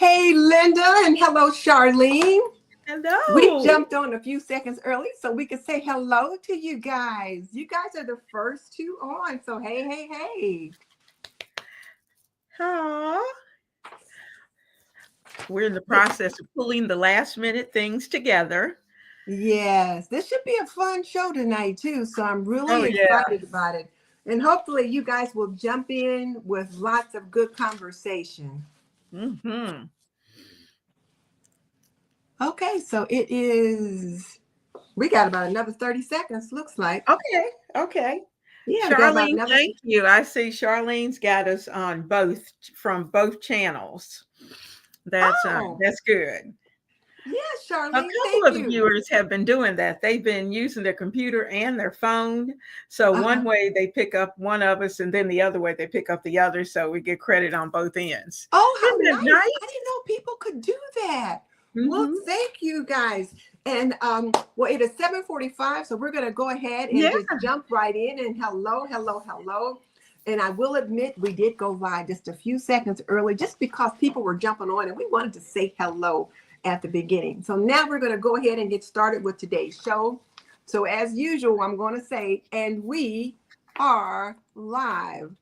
Hey, Linda, and hello, Charlene. We Hello. jumped on a few seconds early so we could say hello to you guys. You guys are the first two on. So, hey. Aw. We're in the process of pulling the last minute things together. Yes, this should be a fun show tonight, too. So, I'm Oh, really yeah. excited about it. And hopefully, you guys will jump in with lots of good conversation. Mm-hmm. Okay, so we got about another 30 seconds, looks like. Okay. Yeah, we got about Charlene, another. thank you. I see Charlene's got us on both from both channels. Oh, That's good. yes, A Charlene, couple thank of the you. viewers have been doing that. They've been using their computer and their phone. So Uh-huh. one way they pick up one of us, and then the other way they pick up the other. So we get credit on both ends. Oh, how Isn't that nice. I nice? didn't know people could do that. Well, Hmm. thank you guys. And well, it is 7:45, so we're gonna go ahead and Yeah. just jump right in and hello. And I will admit we did go live just a few seconds early just because people were jumping on and we wanted to say hello at the beginning. So now we're gonna go ahead and get started with today's show. So as usual, I'm gonna say, and we are live.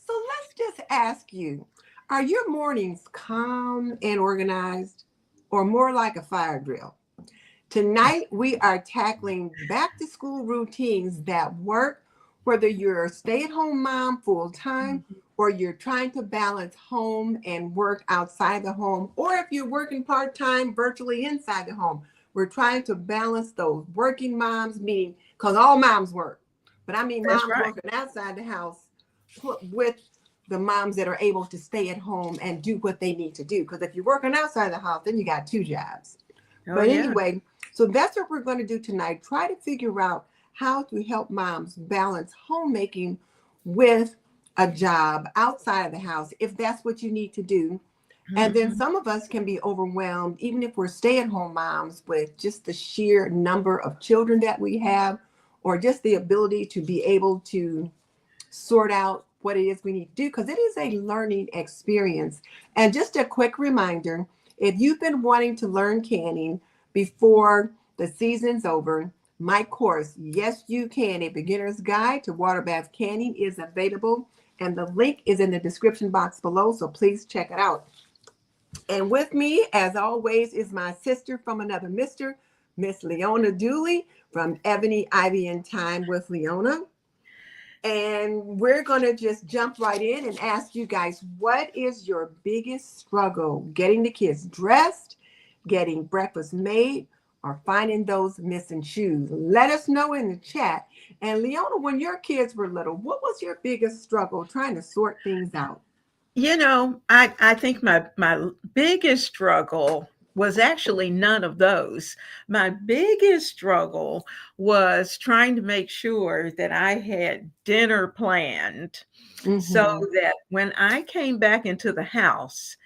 So let's just ask you, are your mornings calm and organized or more like a fire drill? Tonight, we are tackling back to school routines that work, whether you're a stay at home mom full time or you're trying to balance home and work outside the home, or if you're working part time virtually inside the home. We're trying to balance those working moms, meaning because all moms work, but I mean That's moms right. working outside the house with the moms that are able to stay at home and do what they need to do. Because if you're working outside the house, then you got two jobs. Oh, But yeah. anyway, so that's what we're going to do tonight. Try to figure out how to help moms balance homemaking with a job outside of the house, if that's what you need to do. And then Mhm. some of us can be overwhelmed, even if we're stay at home moms, with just the sheer number of children that we have, or just the ability to be able to sort out what it is we need to do because it is a learning experience. And just a quick reminder, if you've been wanting to learn canning before the season's over, my course, Yes You Can, a beginner's guide to water bath canning, is available. And the link is in the description box below. So please check it out. And with me, as always, is my sister from another mister, Miss Leona Dooley from Ebony, Ivy, and Thyme with Leona. And we're going to just jump right in and ask you guys, what is your biggest struggle? Getting the kids dressed, getting breakfast made, or finding those missing shoes? Let us know in the chat. And Leona, when your kids were little, what was your biggest struggle trying to sort things out? I think my biggest struggle was actually none of those. My biggest struggle was trying to make sure that I had dinner planned so Mm-hmm. that when I came back into the house,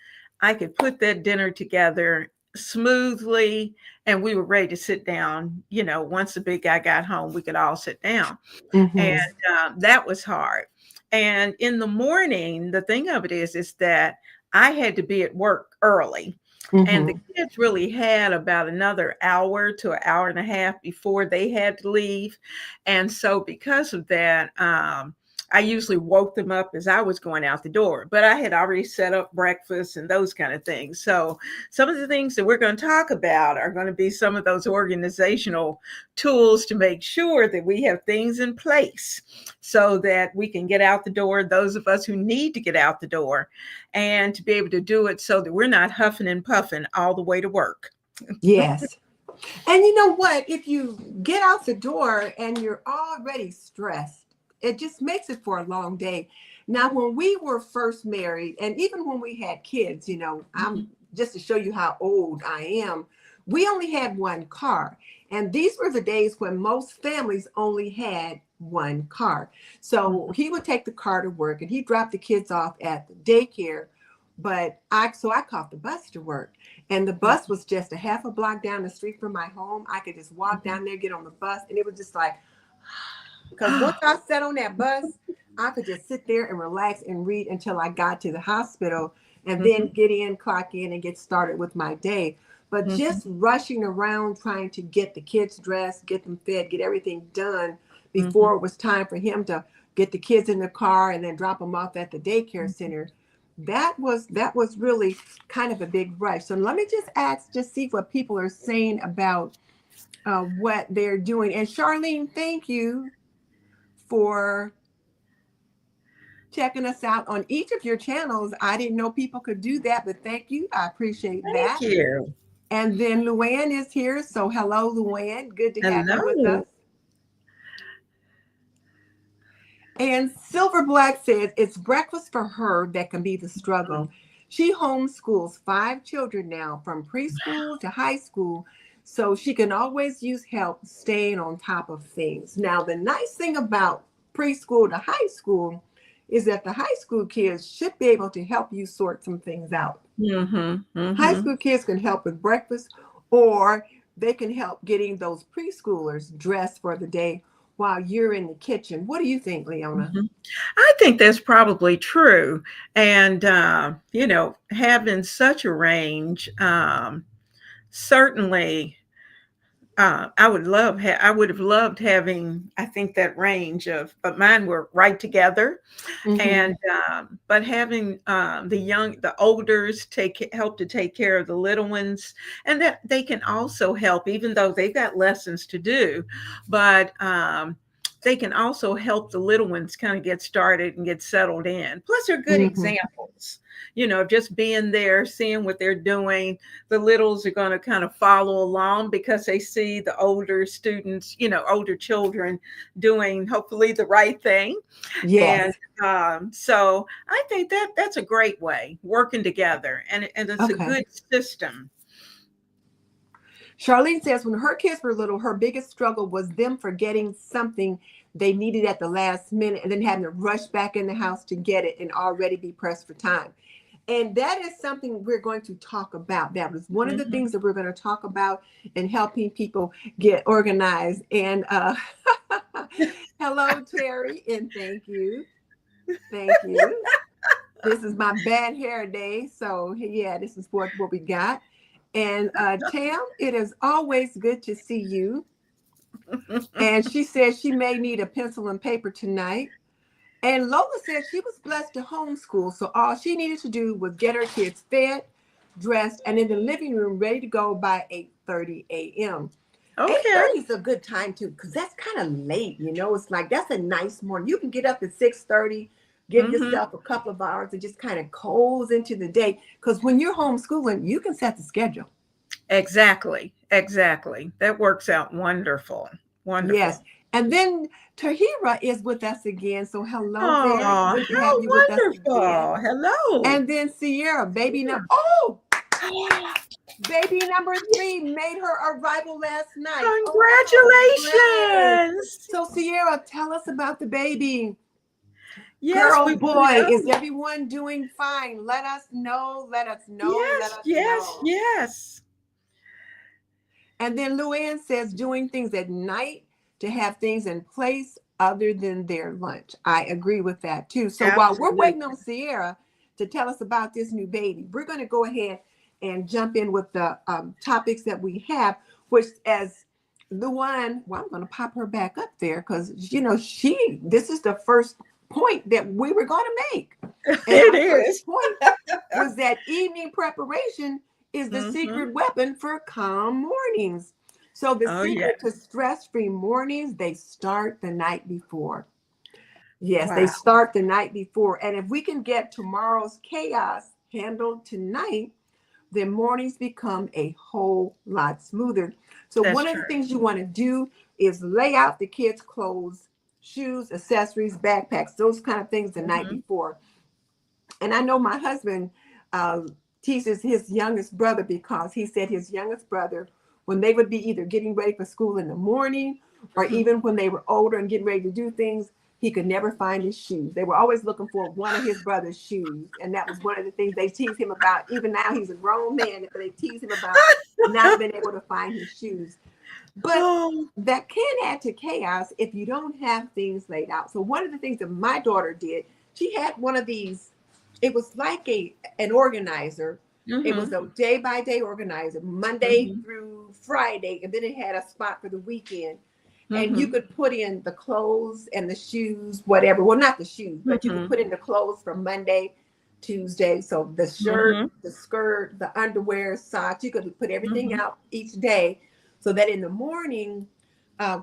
I could put that dinner together smoothly and we were ready to sit down. Once the big guy got home, we could all sit down. And Mm-hmm. that was hard. And in the morning, the thing of it is that I had to be at work early. And the Mm-hmm. kids really had about another hour to an hour and a half before they had to leave. And so, because of that, I usually woke them up as I was going out the door, but I had already set up breakfast and those kind of things. So, some of the things that we're going to talk about are going to be some of those organizational tools to make sure that we have things in place so that we can get out the door, those of us who need to get out the door, and to be able to do it so that we're not huffing and puffing all the way to work. Yes. And you know what? If you get out the door and you're already stressed, it just makes it for a long day. Now, when we were first married, and even when we had kids, I'm Mhm. just to show you how old I am, we only had one car. And these were the days when most families only had one car. So Mhm. he would take the car to work and he dropped the kids off at the daycare. So I caught the bus to work. And the bus was just a half a block down the street from my home. I could just walk Mhm. down there, get on the bus, and it was just like, because once I sat on that bus, I could just sit there and relax and read until I got to the hospital and then Mhm. get in, clock in, and get started with my day. But Mhm. just rushing around trying to get the kids dressed, get them fed, get everything done Mhm. before it was time for him to get the kids in the car and then drop them off at the daycare Mhm. center. That was really kind of a big rush. So let me just ask, just see what people are saying about what they're doing. And Charlene, thank you for checking us out on each of your channels. I didn't know people could do that, but thank you. I appreciate Thank that. you. And then Luann is here. So hello, Luann. Good to have you with Hello. us. And Silver Black says it's breakfast for her that can be the struggle. She homeschools 5 children now from preschool to high school, so she can always use help staying on top of things. Now, the nice thing about preschool to high school is that the high school kids should be able to help you sort some things out. Mhm. High Mhm. school kids can help with breakfast, or they can help getting those preschoolers dressed for the day while you're in the kitchen. What do you think, Leona? Mhm. I think that's probably true. And, having such a range, certainly, I would have loved having, I think, that range but mine were right together. Mm-hmm. And, but having the olders help to take care of the little ones, and that they can also help, even though they've got lessons to do, but, they can also help the little ones kind of get started and get settled in. Plus, they're good Mm-hmm. examples, just being there, seeing what they're doing. The littles are going to kind of follow along because they see the older students, older children doing hopefully the right thing. And Yes. so I think that's a great way, working together, and it's a Okay. good system. Charlene says when her kids were little, her biggest struggle was them forgetting something they needed at the last minute and then having to rush back in the house to get it and already be pressed for time. And that is something we're going to talk about. That was one of the Mhm. things that we're going to talk about in helping people get organized. And hello, Terry, and thank you. Thank you. This is my bad hair day. So yeah, this is what we got. And Tam, it is always good to see you. And she says she may need a pencil and paper tonight. And Lola said she was blessed to homeschool, so all she needed to do was get her kids fed, dressed, and in the living room ready to go by 8:30 a.m. Okay. 8:30 is a good time too, because that's kind of late, It's like that's a nice morning. You can get up at 6:30, give Hmm. yourself a couple of hours and just kind of cozy into the day. Because when you're homeschooling, you can set the schedule. Exactly. Exactly. That works out wonderful. Yes. Wonderful. And then Tahira is with us again. So hello there. Oh, Good to have you with how us again. wonderful. Hello. And then Sierra, baby number 3 made her arrival last night. Oh, congrats. Congratulations. So Sierra, tell us about the baby. Yes, Girl, we boy, is know. everyone doing fine? Let us know, let us know, let Yes, us yes, know. yes. And then Luann says doing things at night to have things in place other than their lunch. I agree with that too. So while we're Absolutely. waiting on Sierra to tell us about this new baby, we're going to go ahead and jump in with the topics that we have, which as Luann, well, I'm going to pop her back up there because, this is the first point that we were going to make. And It our first is. point was that evening preparation is the Mhm. secret weapon for calm mornings. So the Oh, yeah. secret to stress-free mornings, they start the night before. Yes, they Wow. start the night before. And if we can get tomorrow's chaos handled tonight, then mornings become a whole lot smoother. So That's one of the true. things you want to do is lay out the kids' clothes, shoes, accessories, backpacks, those kind of things the night Mhm. before. And I know my husband uh, teaches his youngest brother because he said his youngest brother, when they would be either getting ready for school in the morning or even when they were older and getting ready to do things, he could never find his shoes. They were always looking for one of his brother's shoes. And that was one of the things they tease him about. Even now, he's a grown man, but they tease him about not being able to find his shoes. But Oh. that can add to chaos if you don't have things laid out. So one of the things that my daughter did, she had one of these, it was like an organizer. It was Mm-hmm. a day by day organizer, Monday Mm-hmm. through Friday, and then it had a spot for the weekend. And you Mm-hmm. could put in the clothes and the shoes, whatever. Well, not the shoes, but you could Mm-hmm. put in the clothes from Monday, Tuesday. So the shirt, Mm-hmm. the skirt, the underwear, socks, you could put everything Mm-hmm. out each day so that in the morning,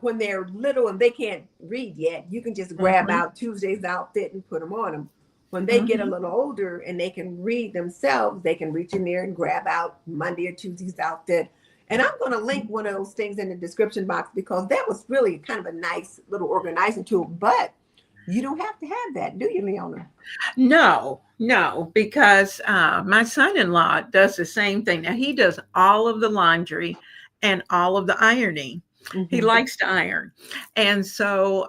when they're little and they can't read yet, you can just grab Mm-hmm. out Tuesday's outfit and put them on them. When they get a Mm-hmm. little older and they can read themselves, they can reach in there and grab out Monday or Tuesday's outfit. And I'm going to link one of those things in the description box because that was really kind of a nice little organizing tool. But you don't have to have that, do you, Leona? No, no, because my son-in-law does the same thing. Now he does all of the laundry and all of the ironing. He Mm-hmm. likes to iron. And so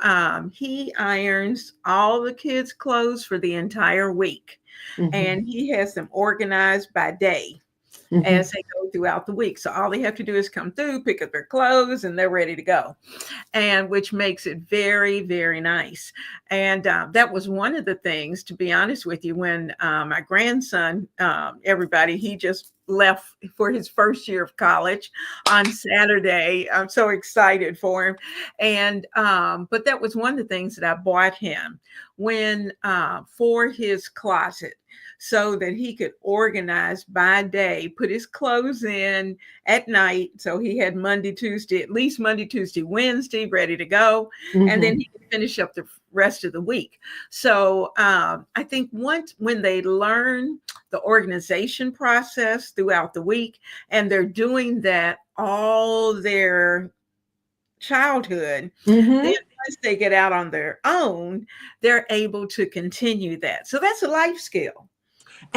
he irons all the kids' clothes for the entire week. Mm-hmm. And he has them organized by day Mm-hmm. as they go throughout the week. So all they have to do is come through, pick up their clothes, and they're ready to go. And which makes it very, very nice. And that was one of the things, to be honest with you, when my grandson, everybody, he just left for his first year of college on Saturday. I'm so excited for him. And but that was one of the things that I bought him when for his closet, so that he could organize by day, put his clothes in at night. So he had Monday, Tuesday, at least Monday, Tuesday, Wednesday ready to go. And Mm-hmm. then he could finish up the rest of the week. So I think once when they learn the organization process throughout the week, and they're doing that all their childhood, then Mm-hmm. once they get out on their own, they're able to continue that. So that's a life skill.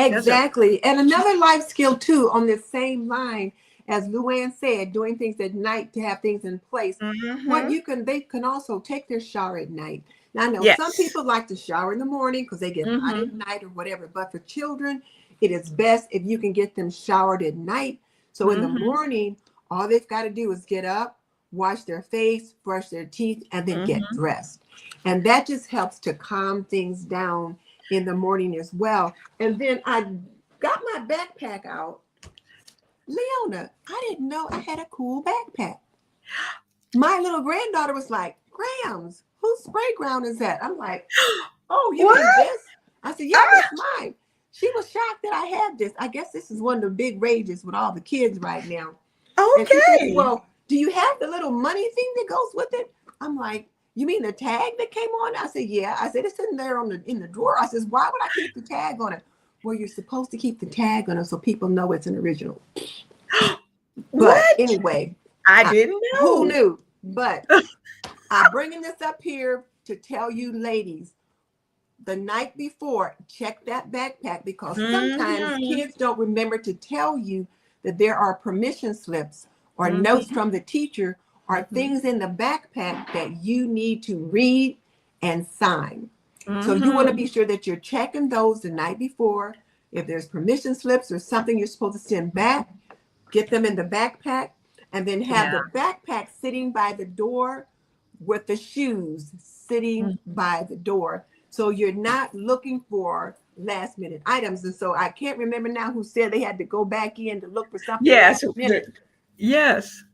That's a Exactly. And another life skill too, on the same line, as Luann said, doing things at night to have things in place. What mm-hmm. you can, they can also take their shower at night. Now I know some Yes. people like to shower in the morning because they get hot Mm-hmm. at night or whatever. But for children, it is best if you can get them showered at night. So in the Mm-hmm. morning, all they've got to do is get up, wash their face, brush their teeth, and then get Mm-hmm. dressed. And that just helps to calm things down in the morning as well. And then I got my backpack out. Leona, I didn't know I had a cool backpack. My little granddaughter was like, Grams, whose spray ground is that? I'm like, oh, you What? mean this? I said, yeah, Ah, that's mine. She was shocked that I had this. I guess this is one of the big rages with all the kids right now. And she says, okay. well, do you have the little money thing that goes with it? I'm like, you mean the tag that came on? I said, yeah. I said, it's in there in the drawer. I says, why would I keep the tag on it? Well, you're supposed to keep the tag on it so people know it's an original. But What? anyway, I didn't who know. knew? But I'm bringing this up here to tell you ladies, the night before, check that backpack because sometimes Mm-hmm. kids don't remember to tell you that there are permission slips or notes Mm-hmm. from the teacher or Mm-hmm. things in the backpack that you need to read and sign. So you want to Mm-hmm. be sure that you're checking those the night before. If there's permission slips or something you're supposed to send back, get them in the backpack and then have Yeah. the backpack sitting by the door with the shoes sitting by the door. So you're not looking for last minute items. And so I can't remember now who said they had to go back in to look for something Yes. last minute. Yes.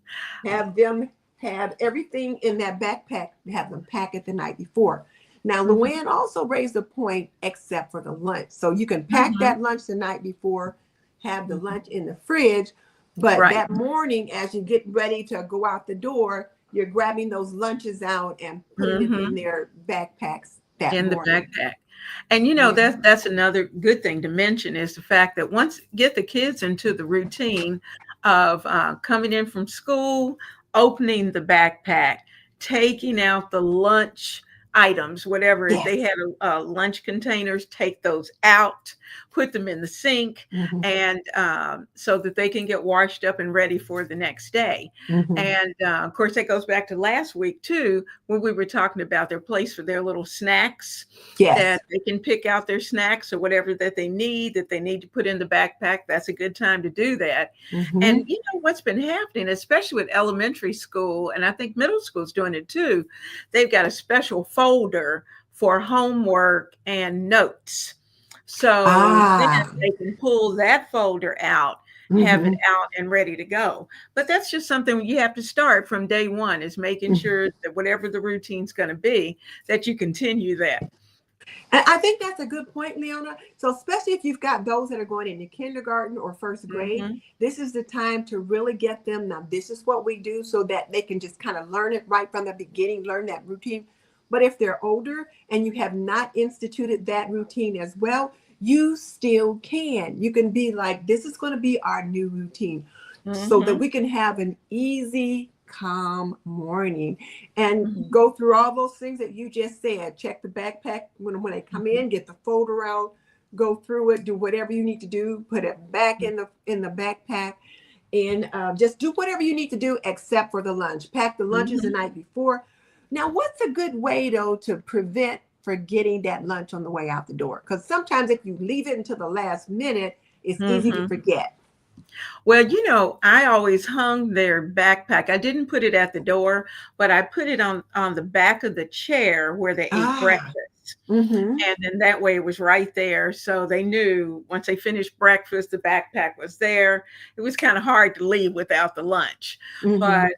Have them have everything in that backpack, have them pack it the night before. Now, Mm-hmm. Luann also raised a point, except for the lunch. So you can pack Mm-hmm. that lunch the night before, have the lunch in the fridge. But Right. that morning, as you get ready to go out the door, you're grabbing those lunches out and putting it in Mm-hmm. their backpacks that In the morning. backpack. And you know, Yeah. that's another good thing to mention is the fact that once get the kids into the routine of coming in from school, opening the backpack, taking out the lunch items, whatever, if Yes. they had lunch containers, take those out, put them in the sink, Mhm. and so that they can get washed up and ready for the next day. Mhm. And of course, that goes back to last week too, when we were talking about their place for their little snacks, Yes. that they can pick out their snacks or whatever that they need to put in the backpack. That's a good time to do that. And Mhm. you know what's been happening, especially with elementary school, and I think middle school's doing it too. They've got a special folder for homework and notes. So then Ah. they can pull that folder out, have it Mhm. out and ready to go. But that's just something you have to start from day one, is making Mhm. sure that whatever the routine's going to be, that you continue that. And I think that's a good point, Leona. So, especially if you've got those that are going into kindergarten or first grade, Mhm. this is the time to really get them. Now, this is what we do so that they can just kind of learn it right from the beginning, learn that routine. But if they're older and you have not instituted that routine as well, you still can. You can be like, this is going to be our new routine so that Mhm. we can have an easy, calm morning and Mhm. go through all those things that you just said. Check the backpack when they come Mhm. in, get the folder out, go through it, do whatever you need to do, put it back in the backpack, and just do whatever you need to do except for the lunch. Pack the lunches the Mhm. night before. Now, what's a good way though to prevent forgetting that lunch on the way out the door? Because sometimes if you leave it until the last minute, it's easy to Mhm. forget. Well, you know, I always hung their backpack. I didn't put it at the door, but I put it on the back of the chair where they ate Ah. breakfast. Mm-hmm. And then that way it was right there. So they knew once they finished breakfast, the backpack was there. It was kind of hard to leave without the lunch. Mm-hmm. But,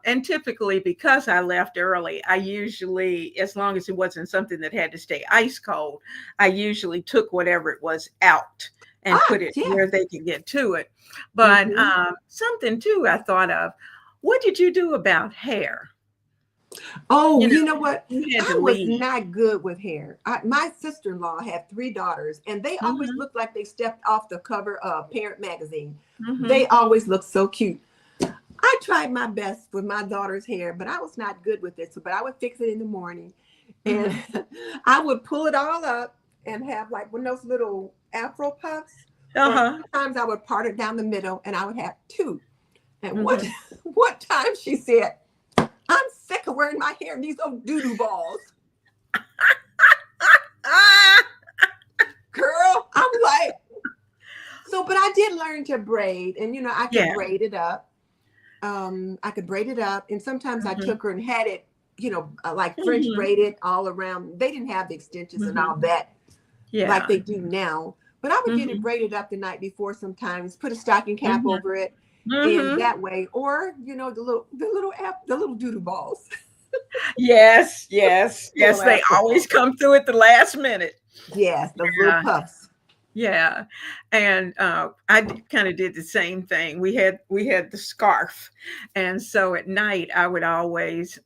and typically because I left early, I usually, as long as it wasn't something that had to stay ice cold, I usually took whatever it was out and Ah, put it yes. where they could get to it. But Mm-hmm. something too I thought of, what did you do about hair? Oh, You know, you know what? you had to I was leave. not good with hair. My sister-in-law had three daughters, and they always Hmm. looked like they stepped off the cover of Parent Magazine. They Hmm. always looked so cute. I tried my best with my daughter's hair, but I was not good with it. So, but I would fix it in the morning, and Hmm. I would pull it all up and have like one of those little Afro puffs, or Uh-huh. sometimes I would part it down the middle, and I would have two. And what Mhm. one time she said, I'm sick of wearing my hair in these old doo-doo balls. Ah! Girl, I'm like, so, but I did learn to braid, and I could Yeah. braid it up. I could braid it up, and sometimes I Mhm. took her and had it, like French Mhm. braided all around. They didn't have the extensions and all Mhm. that like Yeah. they do now. But I would get it Mhm. braided up the night before sometimes, put a stocking cap Mhm. over it, and Mhm. that way, or the little doodoo balls, Yes, yes, little yes, they afro always balls. come through at the last minute. Yes, those little Yeah, puffs. yeah, and, I kinda did the same thing. We had the scarf, and so at night, I would always,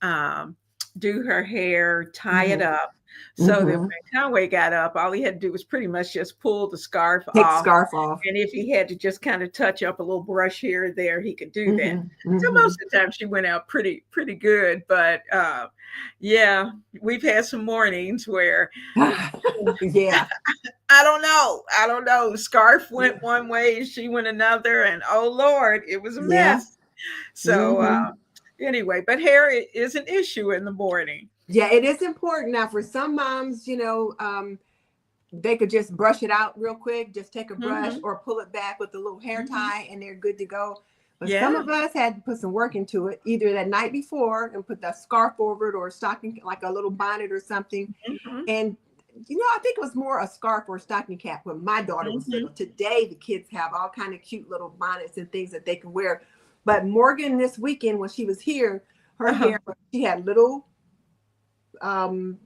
do her hair, tie it Hmm. up, so that Hmm. when Conway got up, all he had to do was pretty much just pull the scarf Take the off. scarf off. And if he had to just kind of touch up a little brush here or there, he could do that. Hmm. So Hmm. most of the time she went out pretty good. But yeah, we've had some mornings where Yeah. I don't know. Scarf went one way and she went another, and oh Lord, it was a Yeah. mess. So Hmm. anyway, but hair is an issue in the morning. Yeah, it is important. Now, for some moms, they could just brush it out real quick, just take a brush Hmm. or pull it back with a little hair Hmm. tie and they're good to go. But some Yeah. of us had to put some work into it, either that night before and put that scarf over it or a stocking, like a little bonnet or something. Hmm. And, I think it was more a scarf or a stocking cap when my daughter was little. Hmm. Today, the kids have all kind of cute little bonnets and things that they can wear. But Morgan, this weekend, when she was here, her Uh-huh. hair, she had little um,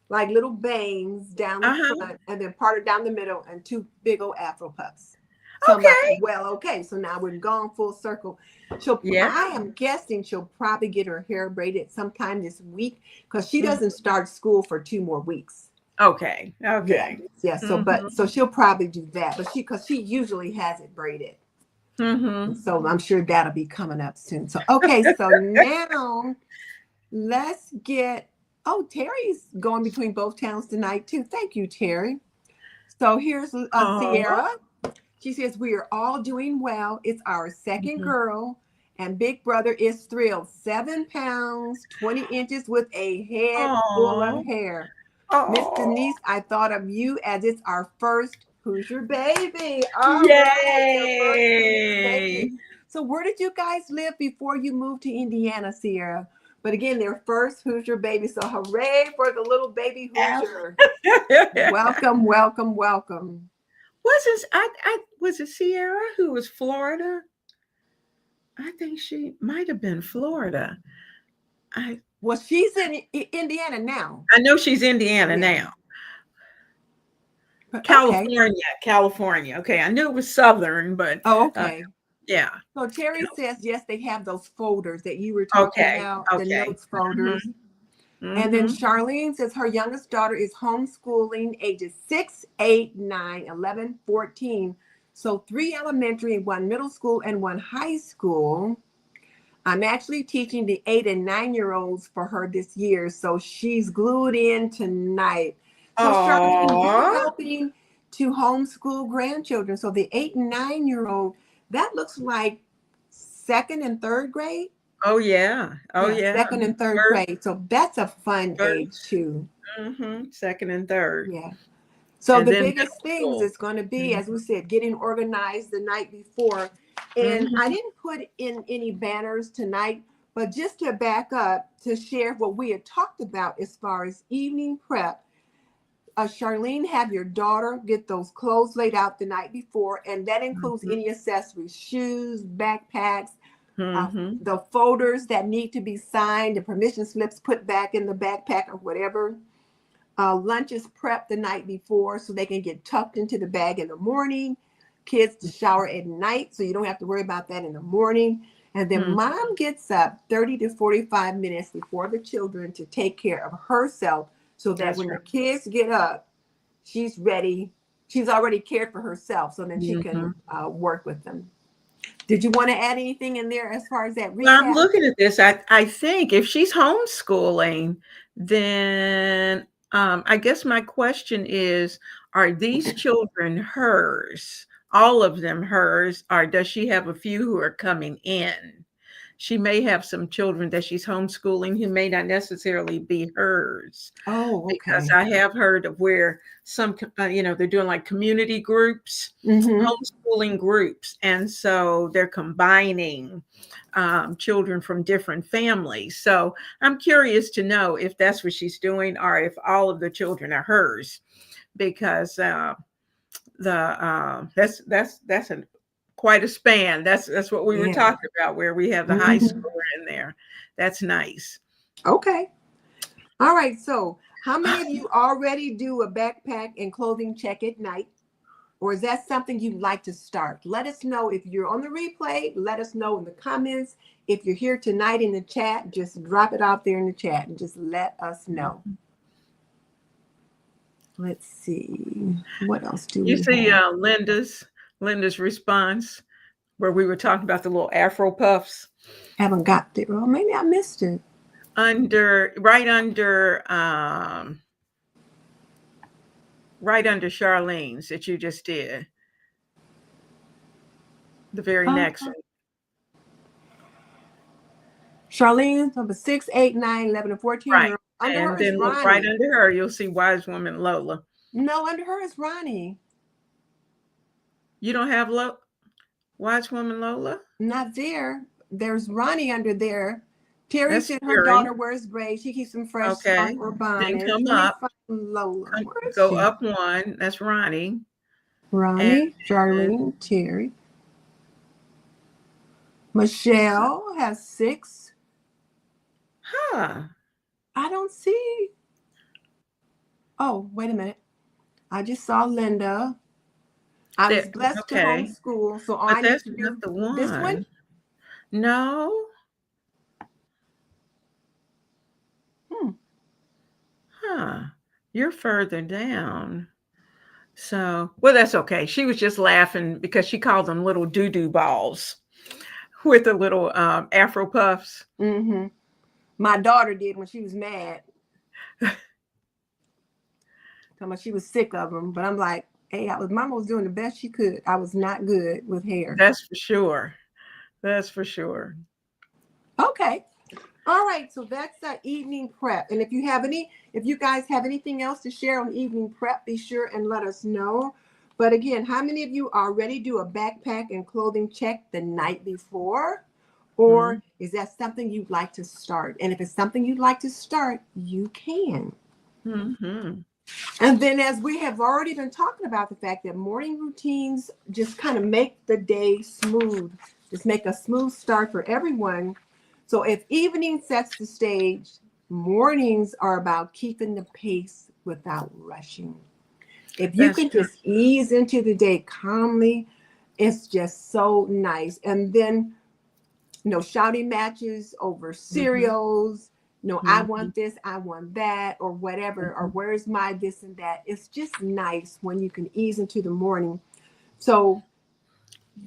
like little bangs down the Uh-huh. front and then parted down the middle and two big old afro puffs. So I'm like, Okay. well, okay. So now we're gone full circle. She'll, Yeah. I am guessing she'll probably get her hair braided sometime this week because she Mhm. doesn't start school for 2 more weeks. Okay. Yeah, Okay. yeah. So, Mhm. so she'll probably do that, but because she usually has it braided. Mhm. So I'm sure that'll be coming up soon. So, okay. So now let's get, oh, Terry's going between both towns tonight too. Thank you, Terry. So here's Aw. Sierra. She says, we are all doing well. It's our second Mhm. girl, and Big Brother is thrilled. 7 pounds, 20 inches with a head full Aw. of hair. Miss Aw. Denise, I thought of you as it's our first Who's Your Baby? All right, your first Who's Your Yay. Baby. So where did you guys live before you moved to Indiana, Sierra? But again, their first Who's Your Baby. So hooray for the little baby Hoosier. Welcome, welcome, welcome. Was it Sierra who was Florida? I think she might have been Florida. I Well, she's in Indiana now. I know she's Indiana Yeah. now. Okay. California. Okay, I knew it was Southern, but Oh, okay. yeah. So Terry says, yes, they have those folders that you were talking Okay. about, the Okay. notes folders. And then Mm-hmm. Charlene says her youngest daughter is homeschooling ages 6, 8, 9, 11, 14. So 3 elementary, 1 middle school, and 1 high school. I'm actually teaching the 8 and 9-year-olds for her this year. So she's glued in tonight. So Charlene, you're Aww. helping to homeschool grandchildren. So the 8 and 9-year-old, that looks like second and third grade. Oh yeah. Oh Yeah, yeah. second and third First, grade. So that's a fun age first, too. second and third. Yeah. So And the then biggest middle things school. is going to be, Mhm. as we said, getting organized the night before. And I Mhm. didn't put in any banners tonight, but just to back up to share what we had talked about as far as evening prep. Charlene, have your daughter get those clothes laid out the night before, and that includes Mhm. any accessories, shoes, backpacks, Mhm. the folders that need to be signed, the permission slips put back in the backpack or whatever. Lunch is prepped the night before so they can get tucked into the bag in the morning. Kids to shower at night so you don't have to worry about that in the morning. And then Mhm. mom gets up 30 to 45 minutes before the children to take care of herself so that That's when the right. kids get up, she's ready. She's already cared for herself so then she Mhm. can work with them. Did you want to add anything in there as far as that Well, I'm recap? looking at this. I think if she's homeschooling, then I guess my question is, are these children hers? All of them hers, or does she have a few who are coming in? She may have some children that she's homeschooling who may not necessarily be hers, Oh, because okay. I have heard of where they're doing like community groups, Mm-hmm. homeschooling groups, and so they're combining children from different families. So I'm curious to know if that's what she's doing or if all of the children are hers, because that's quite a span. That's what we were Yeah. talking about, where we have the high Mm-hmm. schooler in there. That's nice. Okay. All right. So, how many of you already do a backpack and clothing check at night? Or is that something you'd like to start? Let us know if you're on the replay. Let us know in the comments. If you're here tonight in the chat, just drop it out there in the chat and just let us know. Let's see. What else do You we see have? Linda's response where we were talking about the little Afro puffs Haven't got there. Well, maybe I missed it. right under Charlene's that you just did. The very Uh, next one. Charlene, number 6, 8, 9, 11, and 14 Right. year old. Under her And is then look right Ronnie. under her, you'll see Wise Woman Lola. No, under her is Ronnie. You don't have Wise Woman Lola? Not there. There's Ronnie under there. Terry That's said her Fury. daughter wears braids. She keeps some fresh scarf Okay. or Then bonnets. come Let me up. find Lola. Where is Go she? up one. That's Ronnie. And Ronnie, Charlene, Terry. Michelle has 6. huh. I don't see. Oh, wait a minute. I just saw Linda. I was There, blessed to okay. homeschool, so all But I need that's to not do the this one. one. No. Hmm. Huh. You're further down. So, well, that's okay. She was just laughing because she called them little doo-doo balls with the little Afro puffs. Mm-hmm. My daughter did when she was mad. Talking about she was sick of them, but I'm like, Hey, Mama was doing the best she could. I was not good with hair. That's for sure. That's for sure. Okay. All right. So that's the evening prep. And if you guys have anything else to share on evening prep, be sure and let us know. But again, how many of you already do a backpack and clothing check the night before? Or is that something you'd like to start? And if it's something you'd like to start, you can. Mm-hmm. And then, as we have already been talking about, the fact that morning routines just kind of make the day smooth, just make a smooth start for everyone. So if evening sets the stage, mornings are about keeping the pace without rushing. If you That's can true. just ease into the day calmly, it's just so nice. And then, shouting matches over Mm-hmm. cereals, I Mm-hmm. want this, I want that, or whatever, or where's my this and that. It's just nice when you can ease into the morning. So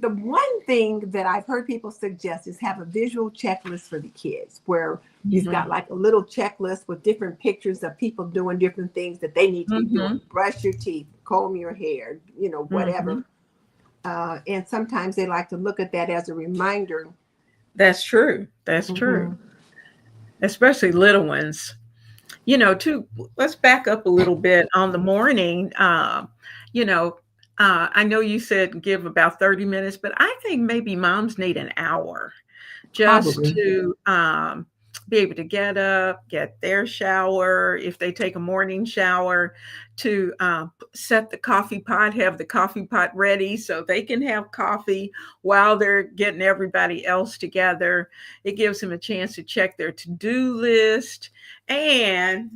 the one thing that I've heard people suggest is have a visual checklist for the kids where you've got Mm-hmm. like a little checklist with different pictures of people doing different things that they need to be Mm-hmm. doing. Brush your teeth, comb your hair, Mm-hmm. whatever. And sometimes they like to look at that as a reminder. That's true. That's true. Mhm. Especially little ones. Too, let's back up a little bit on the morning. You know, I know you said give about 30 minutes, but I think maybe moms need an hour just Probably. to be able to get up, get their shower, if they take a morning shower, to set the coffee pot, have the coffee pot ready so they can have coffee while they're getting everybody else together. It gives them a chance to check their to-do list and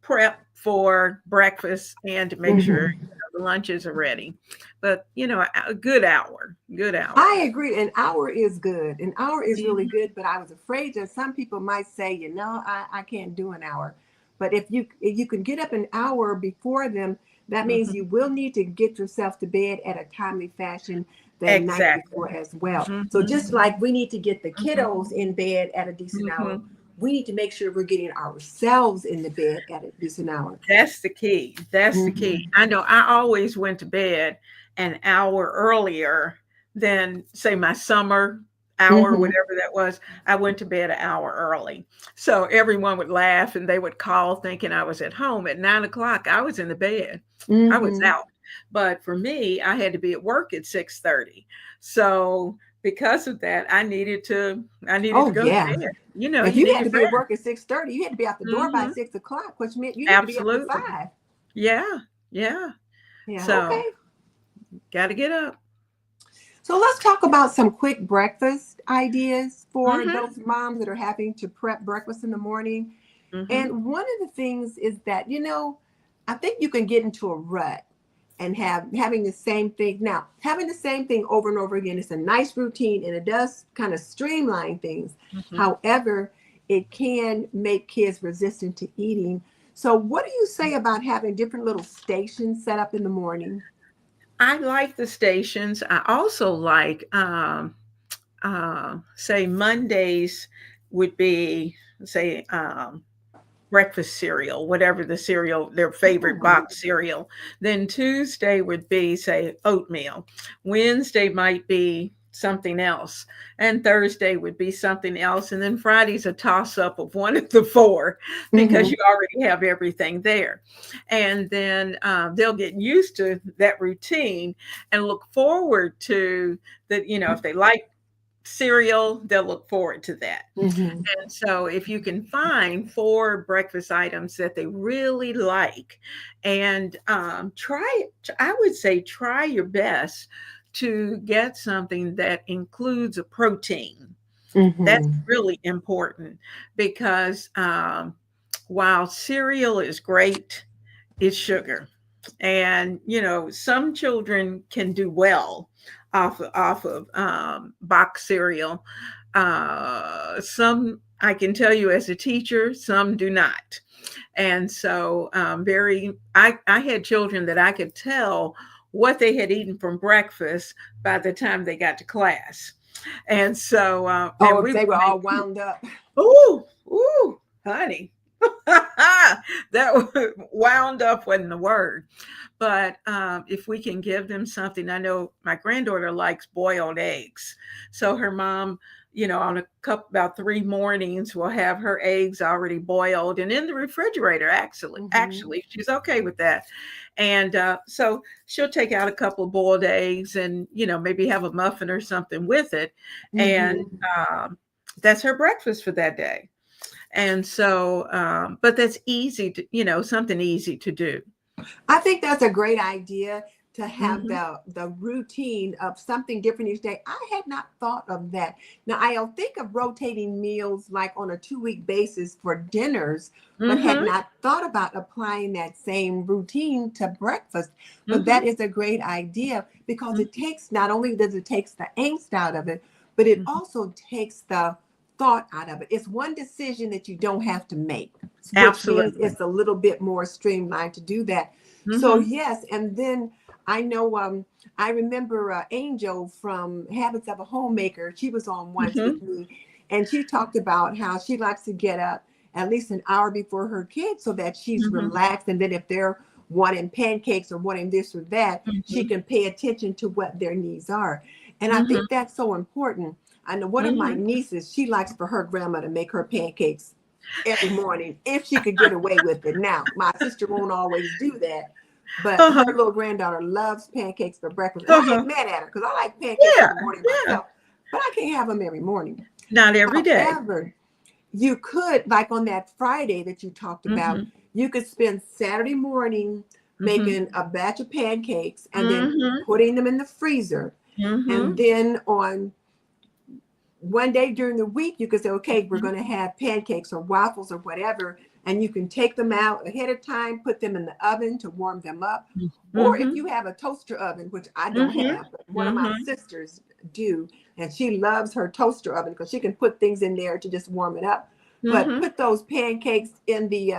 prep for breakfast and to make sure Mhm. the lunches are ready. But, a good hour, good I hour. agree. An hour is good. An hour is really Mhm. good, but I was afraid that some people might say, I can't do an hour. But if you can get up an hour before them, that means you Mhm. will need to get yourself to bed at a timely fashion the night Exactly. before as well. So Mhm. just like we need to get the Mhm. kiddos in bed at a decent hour, Mhm. we need to make sure we're getting ourselves in the bed at a decent hour. That's the key. That's the key. Mhm. I know I always went to bed an hour earlier than, say, my summer hour, Mhm. whatever that was. I went to bed an hour early. So everyone would laugh and they would call thinking I was at home. At 9 o'clock, I was in the bed. I was Mhm. out. But for me, I had to be at work at 6:30. So because of that, I needed to Oh go to yeah. bed. If You you need had your to be at rest. work at 6:30, you had to be out the door by Hmm. 6 o'clock, which meant you need to be up at Absolutely. 5. Yeah, yeah. Yeah, So, okay. gotta get up. So let's talk about some quick breakfast ideas for Mhm, those moms that are having to prep breakfast in the morning. mhm. And one of the things is that, I think you can get into a rut and having the same thing. Now, having the same thing over and over again is a nice routine and it does kind of streamline things. Mhm. However, it can make kids resistant to eating. So, what do you say about having different little stations set up in the morning? I like the stations. I also like, say Mondays would be, say, breakfast cereal, whatever the cereal, their favorite Oh, box cereal. Then Tuesday would be, say, oatmeal. Wednesday might be something else. And Thursday would be something else. And then Friday's a toss up of one of the four because hmm you already have everything there. And then they'll get used to that routine and look forward to that. If they like cereal, they'll look forward to that. hmm And so if you can find 4 breakfast items that they really like and I would say try your best to get something that includes a protein. That's hmm really important because while cereal is great, it's sugar. And some children can do well off of box cereal. Some, I can tell you as a teacher, some do not. And so I had children that I could tell what they had eaten from breakfast by the time they got to class. And so Oh, and if we they would were all make, wound up. ooh, honey. That wound up wasn't the word. But if we can give them something, I know my granddaughter likes boiled eggs. So her mom, on a couple, about 3 mornings, will have her eggs already boiled and in the refrigerator. Actually, she's okay with that. And so she'll take out a couple of boiled eggs and, maybe have a muffin or something with it. And that's her breakfast for that day. And so, but that's easy to, something easy to do. I think that's a great idea to have Mhm. the routine of something different each day. I had not thought of that. Now I'll think of rotating meals like on a 2-week basis for dinners, but had Mhm. not thought about applying that same routine to breakfast. But that Mhm. is a great idea because Mhm. it takes, not only does it takes the angst out of it, but it Mhm. also takes the thought out of it. It's one decision that you don't have to make, which means Absolutely. it's a little bit more streamlined to do that. So Mhm. yes, and then I know I remember Angel from Habits of a Homemaker. She was on once Mhm. with me, and she talked about how she likes to get up at least an hour before her kids so that she's Mhm. relaxed. And then if they're wanting pancakes or wanting this or that, she Mhm. can pay attention to what their needs are. And I Mhm. think that's so important. I know one of my Mhm. nieces, she likes for her grandma to make her pancakes every morning if she could get away with it. Now, my sister won't always do that, but her Uh-huh. little granddaughter loves pancakes for breakfast. And I Uh-huh. ain't mad at her because I like pancakes in Yeah. the morning Yeah. myself, but I can't have them every morning. Not every day. However, you could, like on that Friday that you talked about, Mhm. you could spend Saturday morning Mhm. making a batch of pancakes and then Mhm. putting them in the freezer. And Mhm. then on one day during the week, you could say, okay, we're Mhm. going to have pancakes or waffles or whatever. And you can take them out ahead of time, put them in the oven to warm them up. Or if Mhm. you have a toaster oven, which I don't Mhm. have, but one of my Mhm. sisters do, and she loves her toaster oven because she can put things in there to just warm it up. But Mhm. put those pancakes in the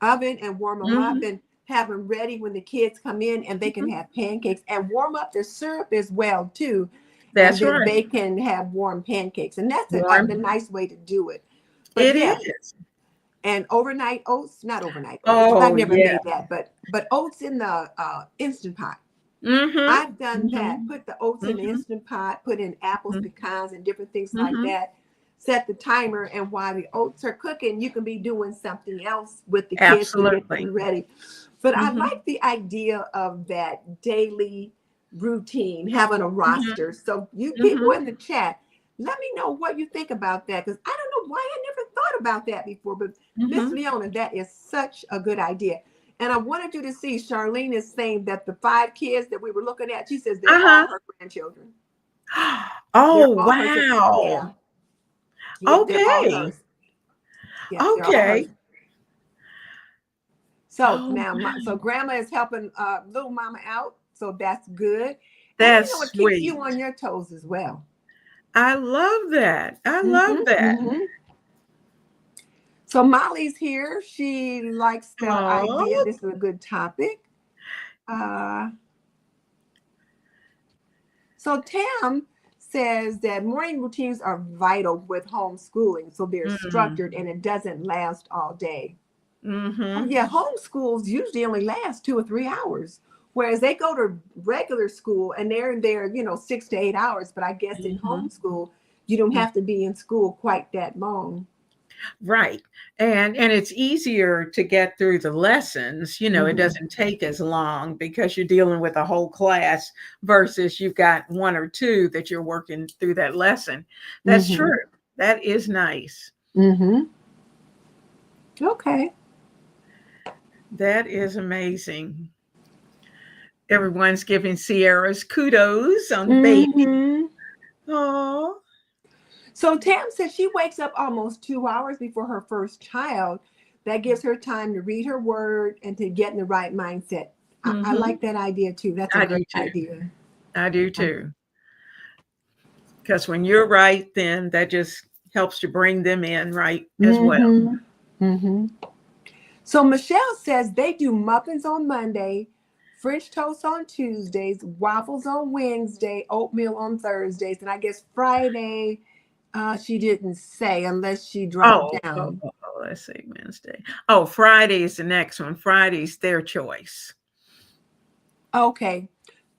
oven and warm them up Mhm. and have them ready when the kids come in and they can Mhm. have pancakes and warm up the syrup as well too, and That's then right. they can have warm pancakes, and that's a Warm. nice way to do it. But It yeah, is. and overnight oats, not overnight oats because I've Oh, never yeah. made that, but oats in the instant pot. Mhm. I've done that. Mhm. Put the oats in the Mhm. instant pot, put in apples, Mhm. pecans, and different things like Mhm. that. Set the timer, and while the oats are cooking, you can be doing something else with the kids to get Absolutely. them ready. But I Mhm. like the idea of that daily routine, having a Mhm. roster. So you people Mhm. in the chat, let me know what you think about that because I don't know why I never thought about that before. But Miss Mhm. Leona, that is such a good idea. And I wanted you to see Charlene is saying that the 5 kids that we were looking at, she says they're Uh-huh. all her grandchildren. Oh, They're all her children. wow. Yeah. Yeah, they're all Okay. hers. Yeah, they're all hers. Okay. So Oh, now, so wow. grandma is helping little mama out. So that's good. And That's it keeps sweet. you on your toes as well. I love that. I love Mm-hmm, that. mm-hmm. So Molly's here. She likes the idea. Oh. This is a good topic. Uh, So Tam says that morning routines are vital with homeschooling. So they're Mm. structured and it doesn't last all day. Oh, Mhm. yeah, homeschools usually only last 2 or 3 hours. Whereas they go to regular school and they're in there, 6 to 8 hours. But I guess in Mhm. homeschool, you don't have to be in school quite that long. Right. And it's easier to get through the lessons, it Mhm. doesn't take as long because you're dealing with a whole class versus you've got one or two that you're working through that lesson. That's Mhm. true. That is nice. Mhm. Okay. That is amazing. Everyone's giving Sierra's kudos on the baby. Mhm. Oh. So Tam says she wakes up almost 2 hours before her first child. That gives her time to read her word and to get in the right mindset. I Mhm. like that idea too. That's a I great do too. idea. I do too. Because when you're right, then that just helps to bring them in right as well. Mm-hmm. Mm-hmm. So Michelle says they do muffins on Monday, French toast on Tuesdays, waffles on Wednesday, oatmeal on Thursdays, and I guess Friday she didn't say unless she dropped Oh, oh, down. let's see, Wednesday. Oh, Friday is the next one. Friday's their choice. Okay.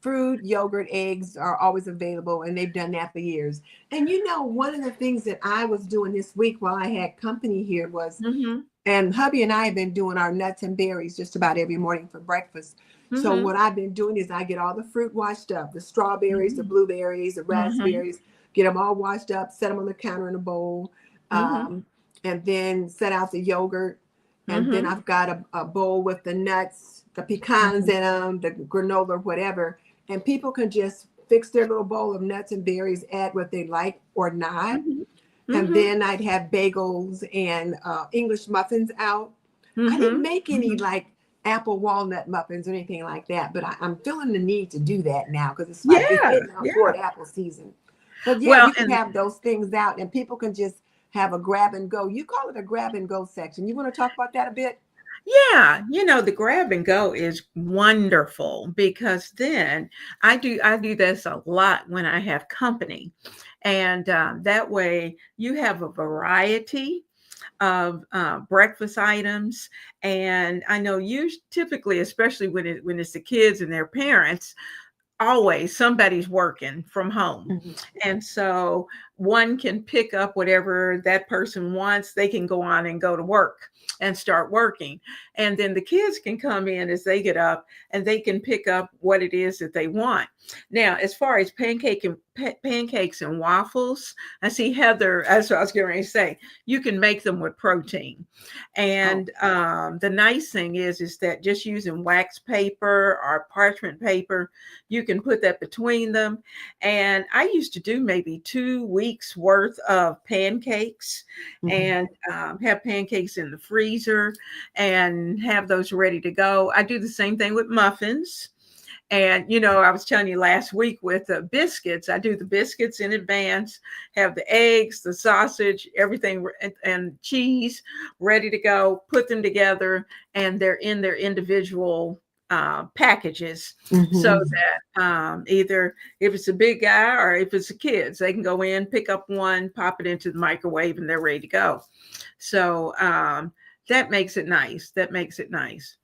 Fruit, yogurt, eggs are always available, and they've done that for years. And one of the things that I was doing this week while I had company here was, Mm-hmm. and hubby and I have been doing our nuts and berries just about every morning for breakfast. So Mm-hmm. what I've been doing is I get all the fruit washed up, the strawberries, the Mm-hmm. blueberries, the Mm-hmm. raspberries, get them all washed up, set them on the counter in a bowl, Mm-hmm. and then set out the yogurt. And then Mm-hmm. I've got a bowl with the nuts, the pecans in them, the granola, whatever. And people can just fix their little bowl of nuts and berries, add what they like or not. Mm-hmm. And Mm-hmm. then I'd have bagels and English muffins out. I didn't Mm-hmm. make any like apple walnut muffins or anything like that, but I'm feeling the need to do that now because it's Yeah, getting out yeah. toward apple season. But yeah, Well, you can and have those things out and people can just have a grab and go. You call it a grab and go section. You want to talk about that a bit? yeah, the grab and go is wonderful because then I do this a lot when I have company, and that way you have a variety of breakfast items. And I know you typically, especially when it's the kids and their parents, always somebody's working from home. Mhm. And so one can pick up whatever that person wants. They can go on and go to work and start working. And then the kids can come in as they get up and they can pick up what it is that they want. Now, as far as pancakes and waffles, I see Heather, as I was going to say, you can make them with protein. Oh. And the nice thing is that just using wax paper or parchment paper, you can put that between them. And I used to do maybe 2 weeks worth of pancakes Mhm. and have pancakes in the freezer and have those ready to go. I do the same thing with muffins. And, I was telling you last week with the biscuits, I do the biscuits in advance, have the eggs, the sausage, everything, and cheese ready to go, put them together, and they're in their individual packages so Mhm. that either if it's a big guy or if it's the kids, they can go in, pick up one, pop it into the microwave, and they're ready to go. So that makes it nice. That makes it nice.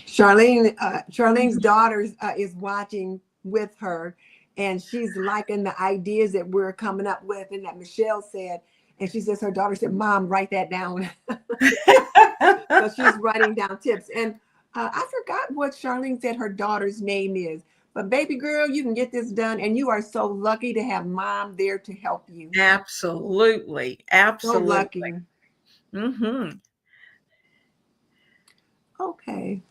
Charlene's daughter is watching with her, and she's liking the ideas that we're coming up with, and that Michelle said. And she says her daughter said, "Mom, write that down." So she's writing down tips. And I forgot what Charlene said her daughter's name is. But baby girl, you can get this done, and you are so lucky to have mom there to help you. Absolutely. So Absolutely. lucky. Mm-hmm. Okay.